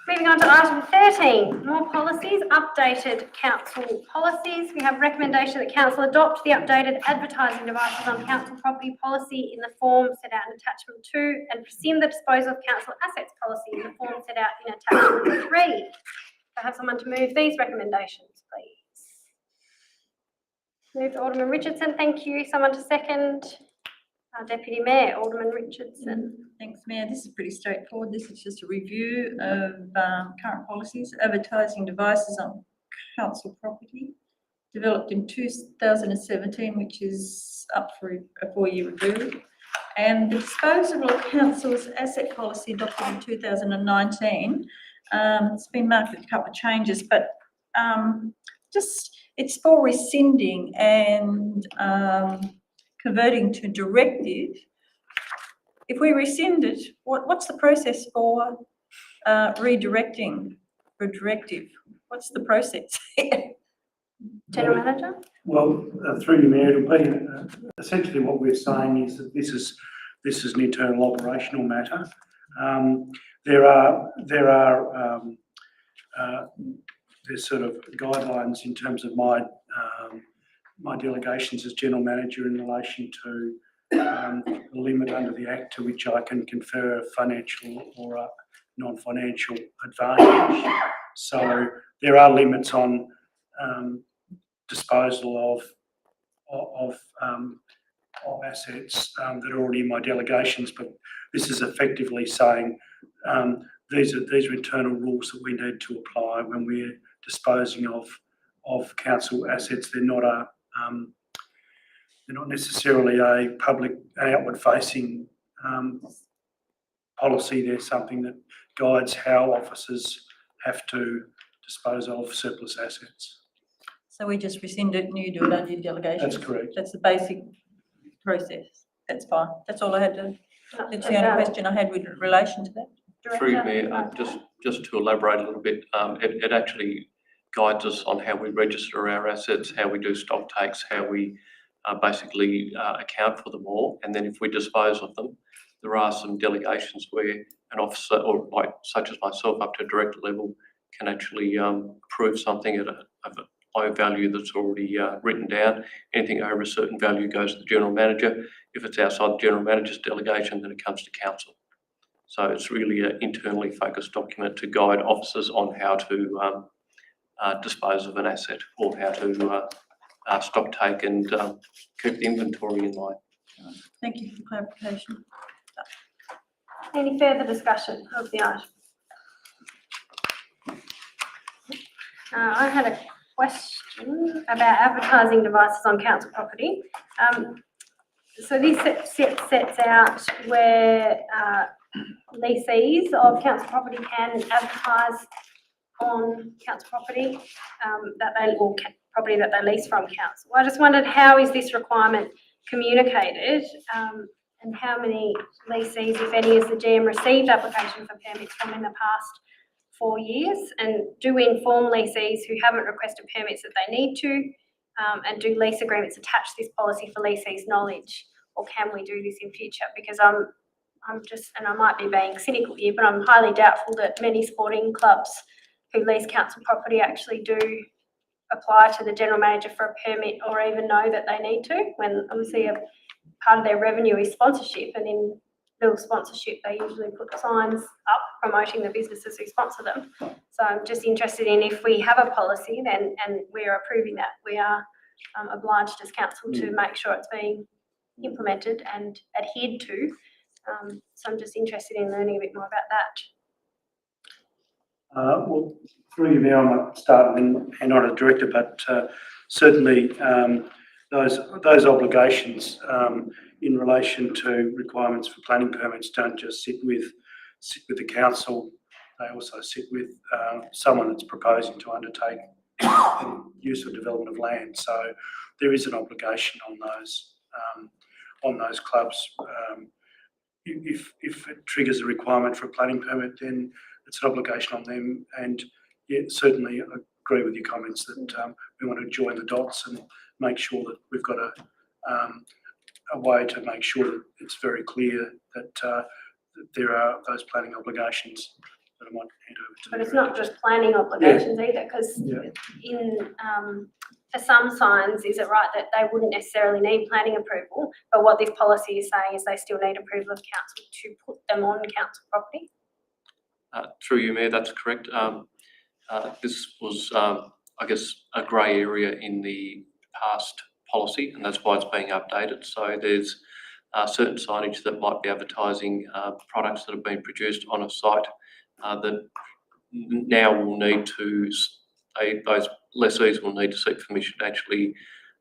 Moving on to item 13, more policies, updated council policies. We have a recommendation that council adopt the updated advertising devices on council property policy in the form set out in attachment 2 and rescind the disposal of council assets policy in the form set out in attachment 3. I have someone to move these recommendations, please. Moved Alderman Richardson, thank you. Someone to second. Our Deputy Mayor, Alderman Richardson. Thanks, Mayor. This is pretty straightforward. This is just a review of current policies, advertising devices on council property, developed in 2017, which is up for a 4-year review, and the disposal of council's asset policy adopted in 2019. It's been marked with a couple of changes, but just it's for rescinding and converting to directive. If we rescind it, what's the process for redirecting for directive? What's the process? General Manager? Well, through you, Mayor, it'll be essentially what we're saying is that this is an internal operational matter. There's sort of guidelines in terms of my delegations as General Manager in relation to the limit under the Act to which I can confer financial or a non-financial advantage. So there are limits on disposal of assets that are already in my delegations, but this is effectively saying these are internal rules that we need to apply when we're disposing of council assets. They're not necessarily a public, outward-facing policy. They're something that guides how officers have to dispose of surplus assets. So we just rescind it and you do it under your delegation? That's correct. That's the basic process. That's fine. That's all I had to, that's the only question I had with relation to that. Through you, Mayor, just to elaborate a little bit, it actually guides us on how we register our assets, how we do stock takes, how we basically account for them all. And then if we dispose of them, there are some delegations where an officer, or like such as myself, up to director level, can actually approve something at a low value that's already written down. Anything over a certain value goes to the general manager. If it's outside the general manager's delegation, then it comes to council. So it's really an internally focused document to guide officers on how to dispose of an asset, or how to stock take and keep the inventory in line. Thank you for clarification. Any further discussion of the item? I had a question about advertising devices on council property. So this sets out where lessees of council property can advertise on council property property that they lease from council. I just wondered, how is this requirement communicated, and how many lessees, if any, has the GM received application for permits from in the past 4 years? And do we inform lessees who haven't requested permits that they need to? And do lease agreements attach this policy for lessees' knowledge, or can we do this in future? Because I'm just, and I might be being cynical here, but I'm highly doubtful that many sporting clubs who lease council property actually do apply to the general manager for a permit, or even know that they need to, when obviously a part of their revenue is sponsorship, and in lieu of sponsorship they usually put signs up promoting the businesses who sponsor them. So I'm just interested in, if we have a policy then, and we are approving that, we are obliged as council to make sure it's being implemented and adhered to. So I'm just interested in learning a bit more about that. Well, through you, Mayor, I might start and hand on to the director, but certainly those obligations in relation to requirements for planning permits don't just sit with the council. They also sit with someone that's proposing to undertake use or development of land. So there is an obligation on those clubs. If it triggers a requirement for a planning permit, then it's an obligation on them. And yeah, certainly I agree with your comments that we want to join the dots and make sure that we've got a way to make sure that it's very clear that there are those planning obligations that I might hand over to. But it's not just planning obligations either, because for some signs, is it right that they wouldn't necessarily need planning approval, but what this policy is saying is they still need approval of council to put them on council property? Through you, Mayor, that's correct. This was, I guess, a grey area in the past policy, and that's why it's being updated. So there's certain signage that might be advertising products that have been produced on a site that now will need to, those lessees will need to seek permission to actually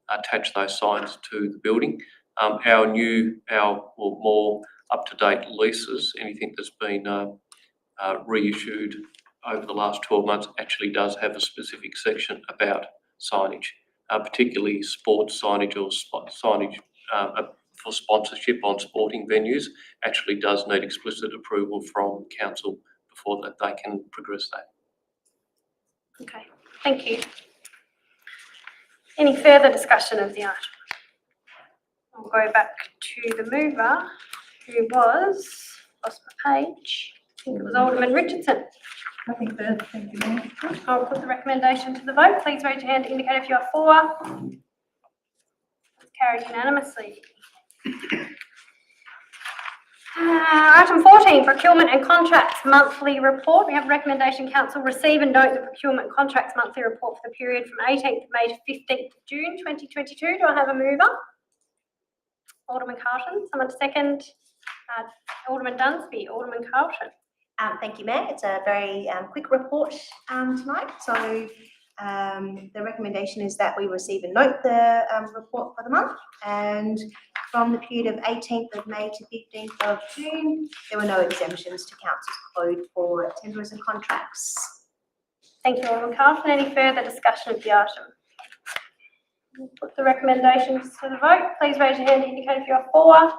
attach those signs to the building. Our more up-to-date leases, anything that's been reissued over the last 12 months, actually does have a specific section about signage, particularly sports signage or signage for sponsorship on sporting venues actually does need explicit approval from council before that they can progress that. Okay, thank you. Any further discussion of the item? I'll go back to the mover, who was, lost my page, I think it was Alderman Richardson. Nothing further, thank you, Mayor. I'll put the recommendation to the vote. Please raise your hand to indicate if you are for. It's carried unanimously. Item 14, procurement and contracts monthly report. We have a recommendation council receive and note the procurement contracts monthly report for the period from 18th of May to 15th of June 2022. Do I have a mover? Alderman Carlton, someone to second. Alderman Dunsby, Alderman Carlton. Thank you, Mayor. It's a very quick report tonight. So the recommendation is that we receive and note the report for the month, and from the period of 18th of May to 15th of June, there were no exemptions to council's code for tenders and contracts. Thank you, Alderman Carlton. Any further discussion of the item? We'll put the recommendations to the vote. Please raise your hand to indicate if you are for.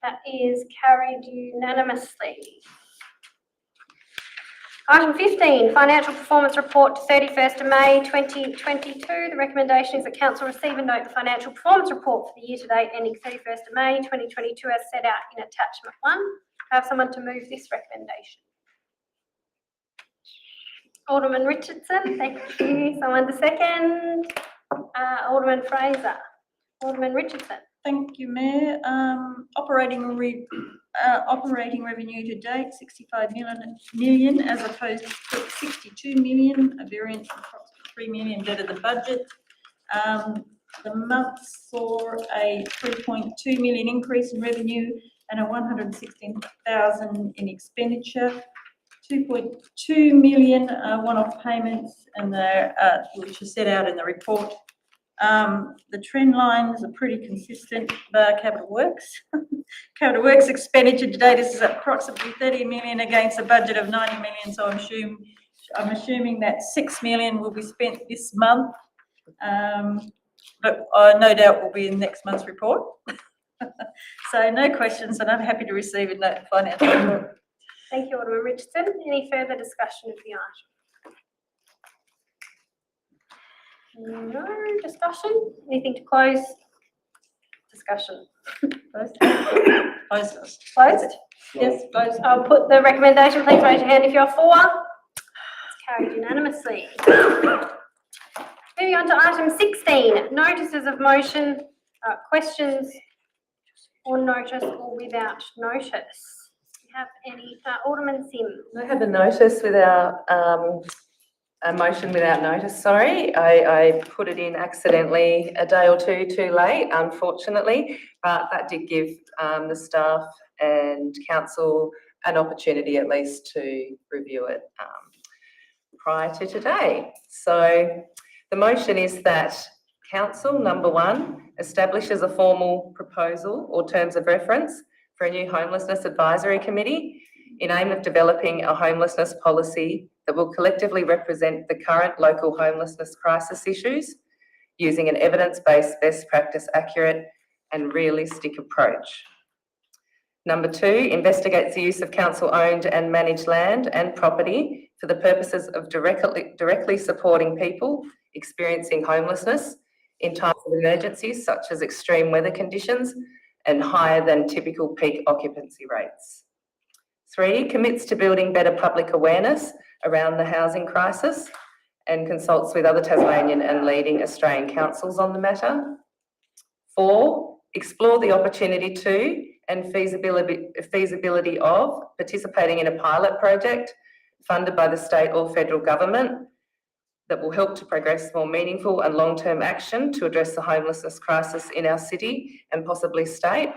That is carried unanimously. Item 15, financial performance report to 31st of May 2022. The recommendation is that council receive and note the financial performance report for the year to date ending 31st of May 2022 as set out in attachment 1. I have someone to move this recommendation. Alderman Richardson, thank you. Someone to second. Alderman Fraser. Alderman Richardson. Thank you, Mayor. Operating revenue to date, 65 million as opposed to 62 million, a variance of approximately 3 million better than budget. The month saw a 3.2 million increase in revenue and a 116,000 in expenditure. 2.2 million one-off payments, and which are set out in the report. The trend lines are pretty consistent. Capital Works. Capital Works expenditure to date is approximately 30 million against a budget of 90 million. So I'm assuming that 6 million will be spent this month, but no doubt will be in next month's report. So no questions, and I'm happy to receive a note financial report. Thank you, Alderman Richardson. Any further discussion of the item? No discussion. Anything to close? Discussion. Closed. Closed. Closed? Yes, closed. I'll put the recommendation. Please raise your hand if you're for. It's carried unanimously. Moving on to item 16, notices of motion, questions or notice or without notice. Have any, Alderman Sim? I have a notice without, a motion without notice, sorry. I put it in accidentally a day or two too late, unfortunately, but that did give the staff and council an opportunity at least to review it prior to today. So the motion is that council, number 1, establishes a formal proposal or terms of reference for a new homelessness advisory committee in aim of developing a homelessness policy that will collectively represent the current local homelessness crisis issues using an evidence-based, best practice accurate and realistic approach. Number 2, investigates the use of council-owned and managed land and property for the purposes of directly supporting people experiencing homelessness in times of emergencies such as extreme weather conditions and higher than typical peak occupancy rates. 3, commits to building better public awareness around the housing crisis and consults with other Tasmanian and leading Australian councils on the matter. 4, explore the opportunity to and feasibility of participating in a pilot project funded by the state or federal government that will help to progress more meaningful and long-term action to address the homelessness crisis in our city and possibly state.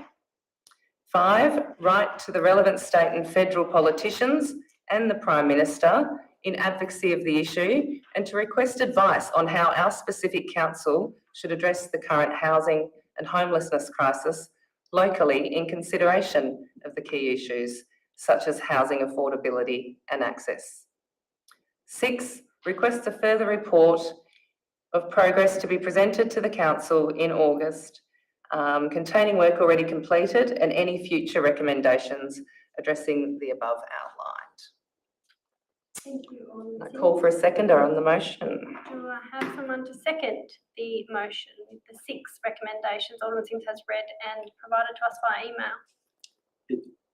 5, write to the relevant state and federal politicians and the Prime Minister in advocacy of the issue and to request advice on how our specific council should address the current housing and homelessness crisis locally in consideration of the key issues such as housing affordability and access. 6, request a further report of progress to be presented to the council in August, containing work already completed and any future recommendations addressing the above outlined. Thank you, Alderman I Sim. call for a seconder on the motion. Do I have someone to second the motion with the 6 recommendations Alderman Sim has read and provided to us via email?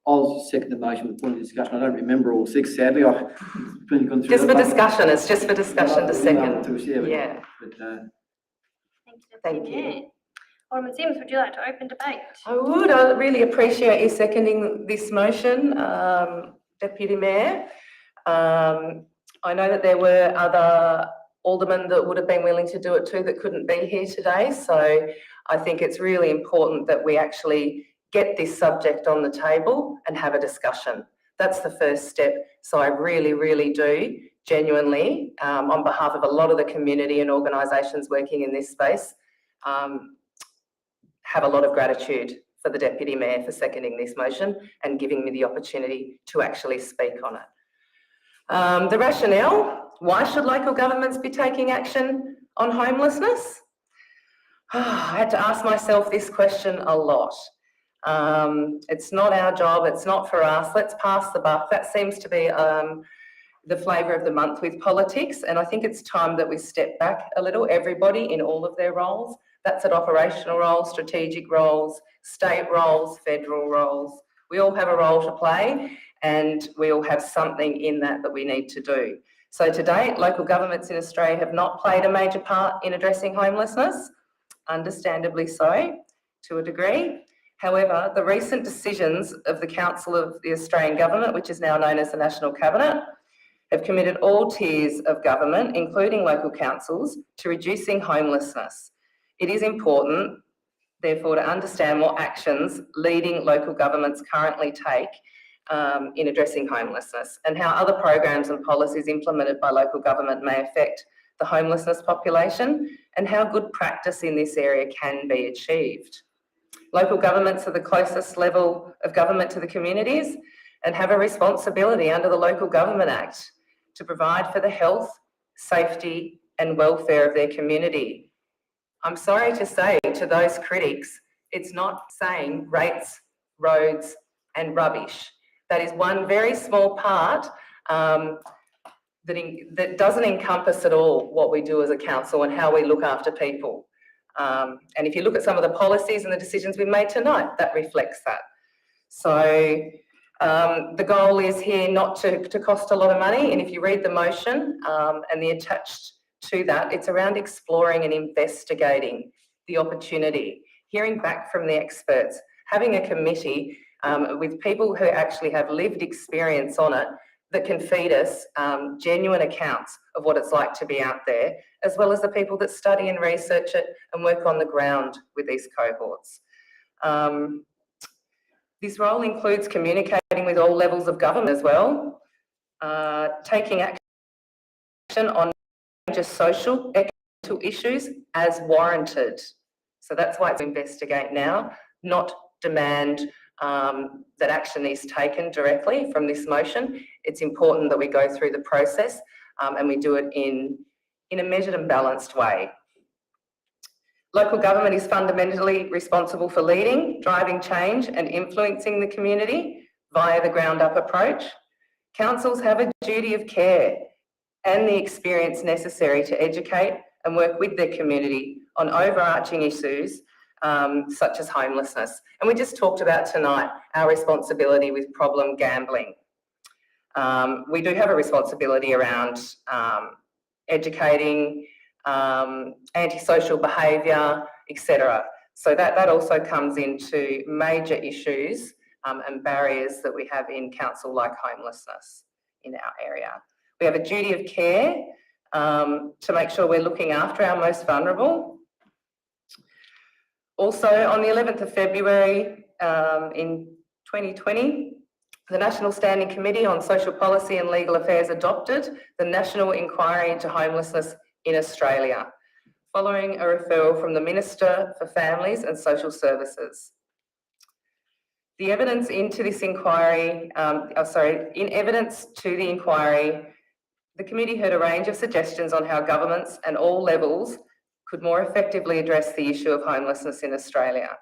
I'll second the motion with point of discussion. I don't remember all 6, sadly. I've really gone through Just for the- discussion, it's just for discussion to second. Yeah. But, Thank you, Thank Deputy you. Mayor. Alderman Sims, would you like to open debate? I would. I really appreciate you seconding this motion, Deputy Mayor. I know that there were other aldermen that would have been willing to do it too that couldn't be here today. So I think it's really important that we actually get this subject on the table and have a discussion. That's the first step. So I really, really do genuinely, on behalf of a lot of the community and organisations working in this space, have a lot of gratitude for the Deputy Mayor for seconding this motion and giving me the opportunity to actually speak on it. The rationale, why should local governments be taking action on homelessness? I had to ask myself this question a lot. It's not our job, it's not for us, let's pass the buck. That seems to be the flavour of the month with politics, and I think it's time that we step back a little, everybody in all of their roles. That's at operational roles, strategic roles, state roles, federal roles. We all have a role to play, and we all have something in that we need to do. So to date, local governments in Australia have not played a major part in addressing homelessness, understandably so, to a degree. However, the recent decisions of the Council of the Australian Government, which is now known as the National Cabinet, have committed all tiers of government, including local councils, to reducing homelessness. It is important, therefore, to understand what actions leading local governments currently take in addressing homelessness, and how other programs and policies implemented by local government may affect the homelessness population, and how good practice in this area can be achieved. Local governments are the closest level of government to the communities and have a responsibility under the Local Government Act to provide for the health, safety and welfare of their community. I'm sorry to say to those critics, it's not saying rates, roads and rubbish. That is one very small part that doesn't encompass at all what we do as a council and how we look after people. And if you look at some of the policies and the decisions we've made tonight, that reflects that. So the goal is here not to cost a lot of money, and if you read the motion and the attached to that, it's around exploring and investigating the opportunity, hearing back from the experts, having a committee with people who actually have lived experience on it that can feed us genuine accounts of what it's like to be out there, as well as the people that study and research it and work on the ground with these cohorts. This role includes communicating with all levels of government as well, taking action on major social, economic issues as warranted. So that's why it's investigate now, not demand that action is taken directly from this motion. It's important that we go through the process and we do it in a measured and balanced way. Local government is fundamentally responsible for leading, driving change and influencing the community via the ground-up approach. Councils have a duty of care and the experience necessary to educate and work with their community on overarching issues such as homelessness. And we just talked about tonight our responsibility with problem gambling. We do have a responsibility around educating, antisocial behaviour, etc. So that also comes into major issues and barriers that we have in council, like homelessness in our area. We have a duty of care to make sure we're looking after our most vulnerable. Also, on the 11th of February in 2020, the National Standing Committee on Social Policy and Legal Affairs adopted the National Inquiry into Homelessness in Australia, following a referral from the Minister for Families and Social Services. The evidence into this inquiry, in evidence to the inquiry, the committee heard a range of suggestions on how governments and all levels could more effectively address the issue of homelessness in Australia.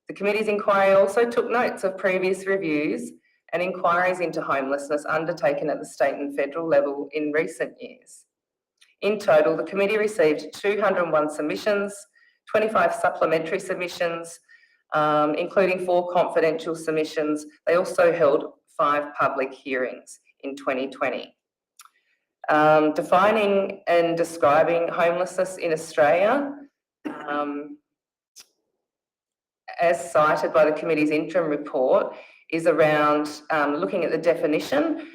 The committee's inquiry also took notes of previous reviews and inquiries into homelessness undertaken at the state and federal level in recent years. In total, the committee received 201 submissions, 25 supplementary submissions, including 4 confidential submissions. They also held 5 public hearings in 2020. Defining and describing homelessness in Australia, as cited by the committee's interim report, is around looking at the definition,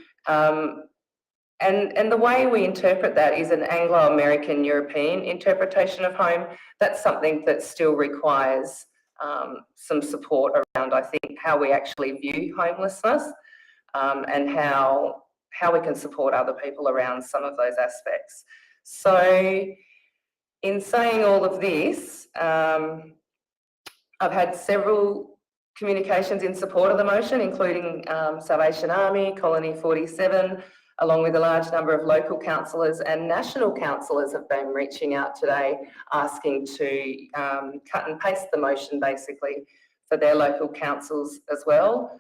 and the way we interpret that is an Anglo-American European interpretation of home. That's something that still requires some support around, I think, how we actually view homelessness and how we can support other people around some of those aspects. So in saying all of this, I've had several communications in support of the motion, including Salvation Army, Colony 47, along with a large number of local councillors and national councillors have been reaching out today asking to cut and paste the motion basically for their local councils as well.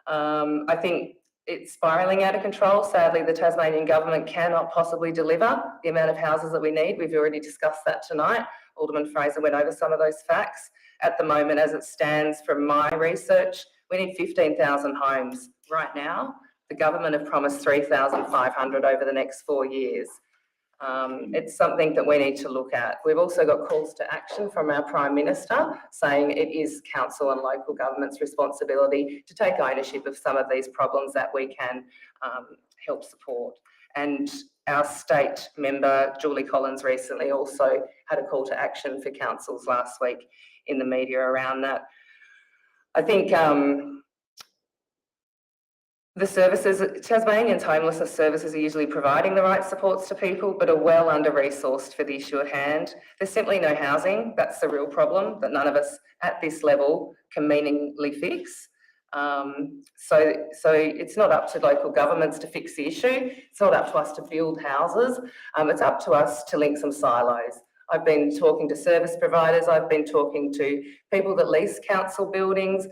I think it's spiralling out of control. Sadly, the Tasmanian government cannot possibly deliver the amount of houses that we need. We've already discussed that tonight. Alderman Fraser went over some of those facts. At the moment, as it stands from my research, we need 15,000 homes. Right now, the government have promised 3,500 over the next 4 years. It's something that we need to look at. We've also got calls to action from our Prime Minister saying it is council and local government's responsibility to take ownership of some of these problems that we can help support. And our state member, Julie Collins, recently also had a call to action for councils last week in the media around that. I think the services, Tasmanians homelessness services are usually providing the right supports to people, but are well under-resourced for the issue at hand. There's simply no housing. That's the real problem that none of us at this level can meaningfully fix. So it's not up to local governments to fix the issue. It's not up to us to build houses. It's up to us to link some silos. I've been talking to service providers. I've been talking to people that lease council buildings,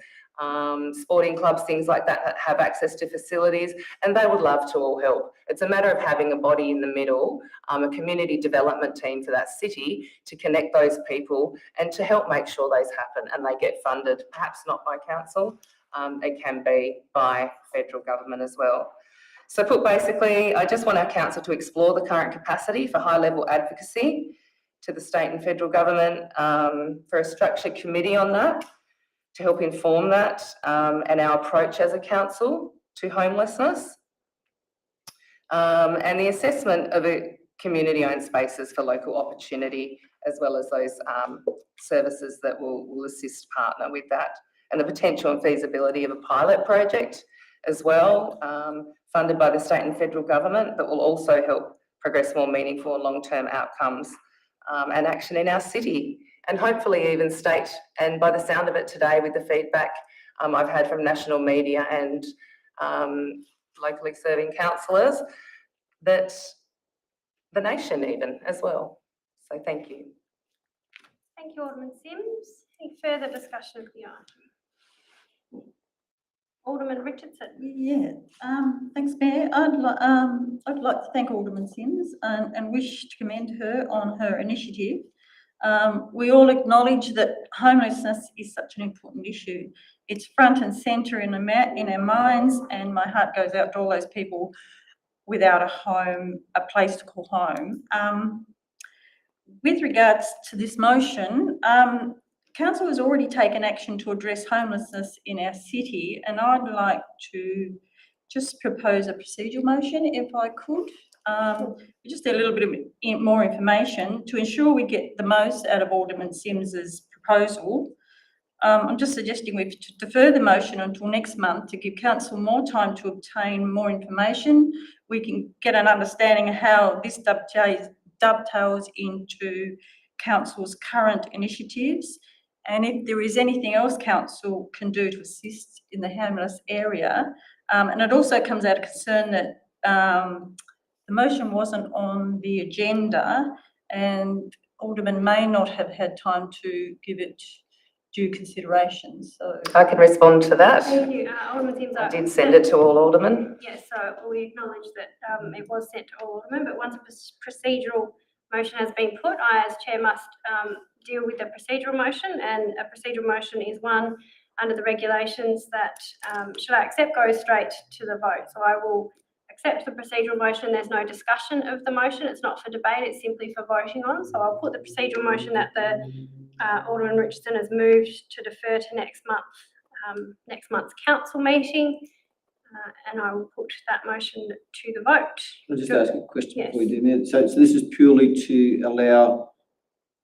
sporting clubs, things like that have access to facilities, and they would love to all help. It's a matter of having a body in the middle, a community development team for that city to connect those people and to help make sure those happen and they get funded, perhaps not by council, it can be by federal government as well. So put basically, I just want our council to explore the current capacity for high-level advocacy to the state and federal government, for a structured committee on that, to help inform that and our approach as a council to homelessness, and the assessment of community-owned spaces for local opportunity, as well as those services that will assist partner with that, and the potential and feasibility of a pilot project as well, funded by the state and federal government, that will also help progress more meaningful and long-term outcomes and action in our city, and hopefully even state. And by the sound of it today, with the feedback I've had from national media and locally serving councillors, that the nation even as well. So thank you. Thank you, Alderman Sims. Any further discussion of the item? Alderman Richardson. Yeah, thanks, Mayor. I'd like to thank Alderman Sims and wish to commend her on her initiative. We all acknowledge that homelessness is such an important issue. It's front and centre in our minds, and my heart goes out to all those people without a home, a place to call home. With regards to this motion, Council has already taken action to address homelessness in our city, and I'd like to just propose a procedural motion, if I could. Just a little bit of more information to ensure we get the most out of Alderman Sims's proposal. I'm just suggesting we defer the motion until next month to give council more time to obtain more information. We can get an understanding of how this dovetails into council's current initiatives, and if there is anything else council can do to assist in the homeless area. And it also comes out of concern that the motion wasn't on the agenda, and Alderman may not have had time to give it due consideration. So I can respond to that. Thank you, Alderman Sims. I did send it to all aldermen. Yes, so we acknowledge that it was sent to all aldermen, but once a procedural motion has been put, I as chair must deal with the procedural motion, and a procedural motion is one under the regulations that, should I accept, goes straight to the vote. So I will accept the procedural motion. There's no discussion of the motion. It's not for debate. It's simply for voting on. So I'll put the procedural motion that the Alderman Richardson has moved to defer to next month's council meeting, and I will put that motion to the vote. I'll just ask a question Yes. before we do that. So this is purely to allow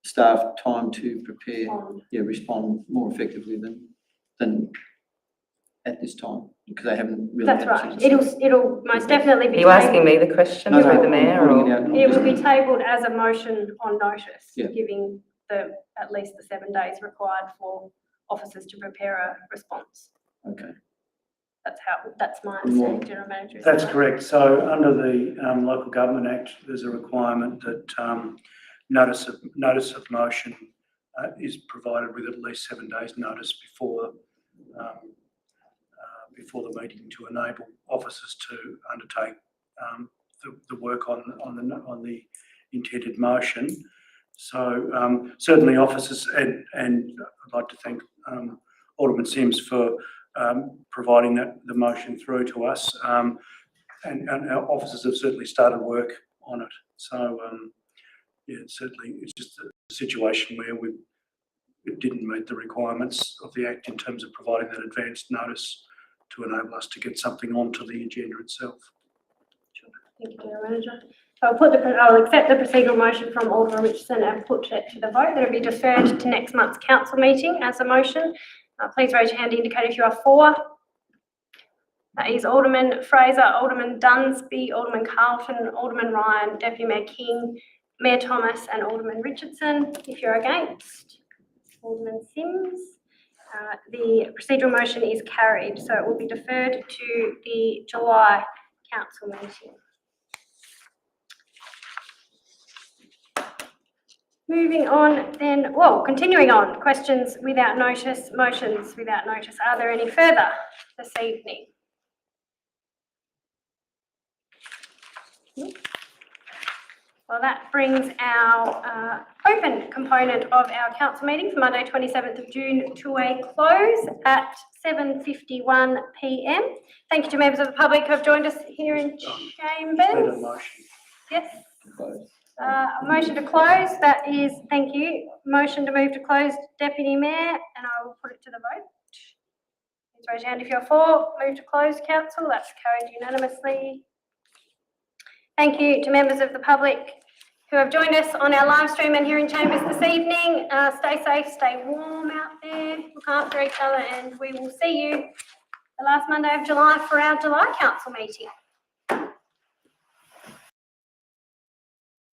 staff time to prepare, respond more effectively than at this time, because they haven't really. That's right. It'll most definitely be. Are you asking me the question through the mayor, or? It will be tabled as a motion on notice, Yeah. giving at least the 7 days required for officers to prepare a response. Okay. That's my understanding, General Manager. That's correct. So under the Local Government Act, there's a requirement that notice of motion is provided with at least 7 days notice before before the meeting to enable officers to undertake the work on the intended motion. So certainly officers, and I'd like to thank Alderman Sims for providing the motion through to us. And our officers have certainly started work on it. So yeah, certainly it's just a situation where it didn't meet the requirements of the Act in terms of providing that advanced notice to enable us to get something onto the agenda itself. Thank you, General Manager. So I'll accept the procedural motion from Alderman Richardson and put it to the vote. That will be deferred to next month's council meeting as a motion. Please raise your hand to indicate if you are for. That is Alderman Fraser, Alderman Dunsby, Alderman Carlton, Alderman Ryan, Deputy Mayor King, Mayor Thomas and Alderman Richardson. If you're against, Alderman Sims. The procedural motion is carried, so it will be deferred to the July council meeting. Moving on then, well, continuing on, questions without notice, motions without notice. Are there any further this evening? Well, that brings our open component of our council meeting for Monday, 27th of June to a close at 7:51 p.m. Thank you to members of the public who have joined us here in chambers. Yes. A motion to close, that is, thank you. Motion to move to close, Deputy Mayor, and I will put it to the vote. Please raise your hand if you're for. Move to close, council. That's carried unanimously. Thank you to members of the public who have joined us on our live stream and here in chambers this evening. Stay safe, stay warm out there, look after each other, and we will see you the last Monday of July for our July council meeting.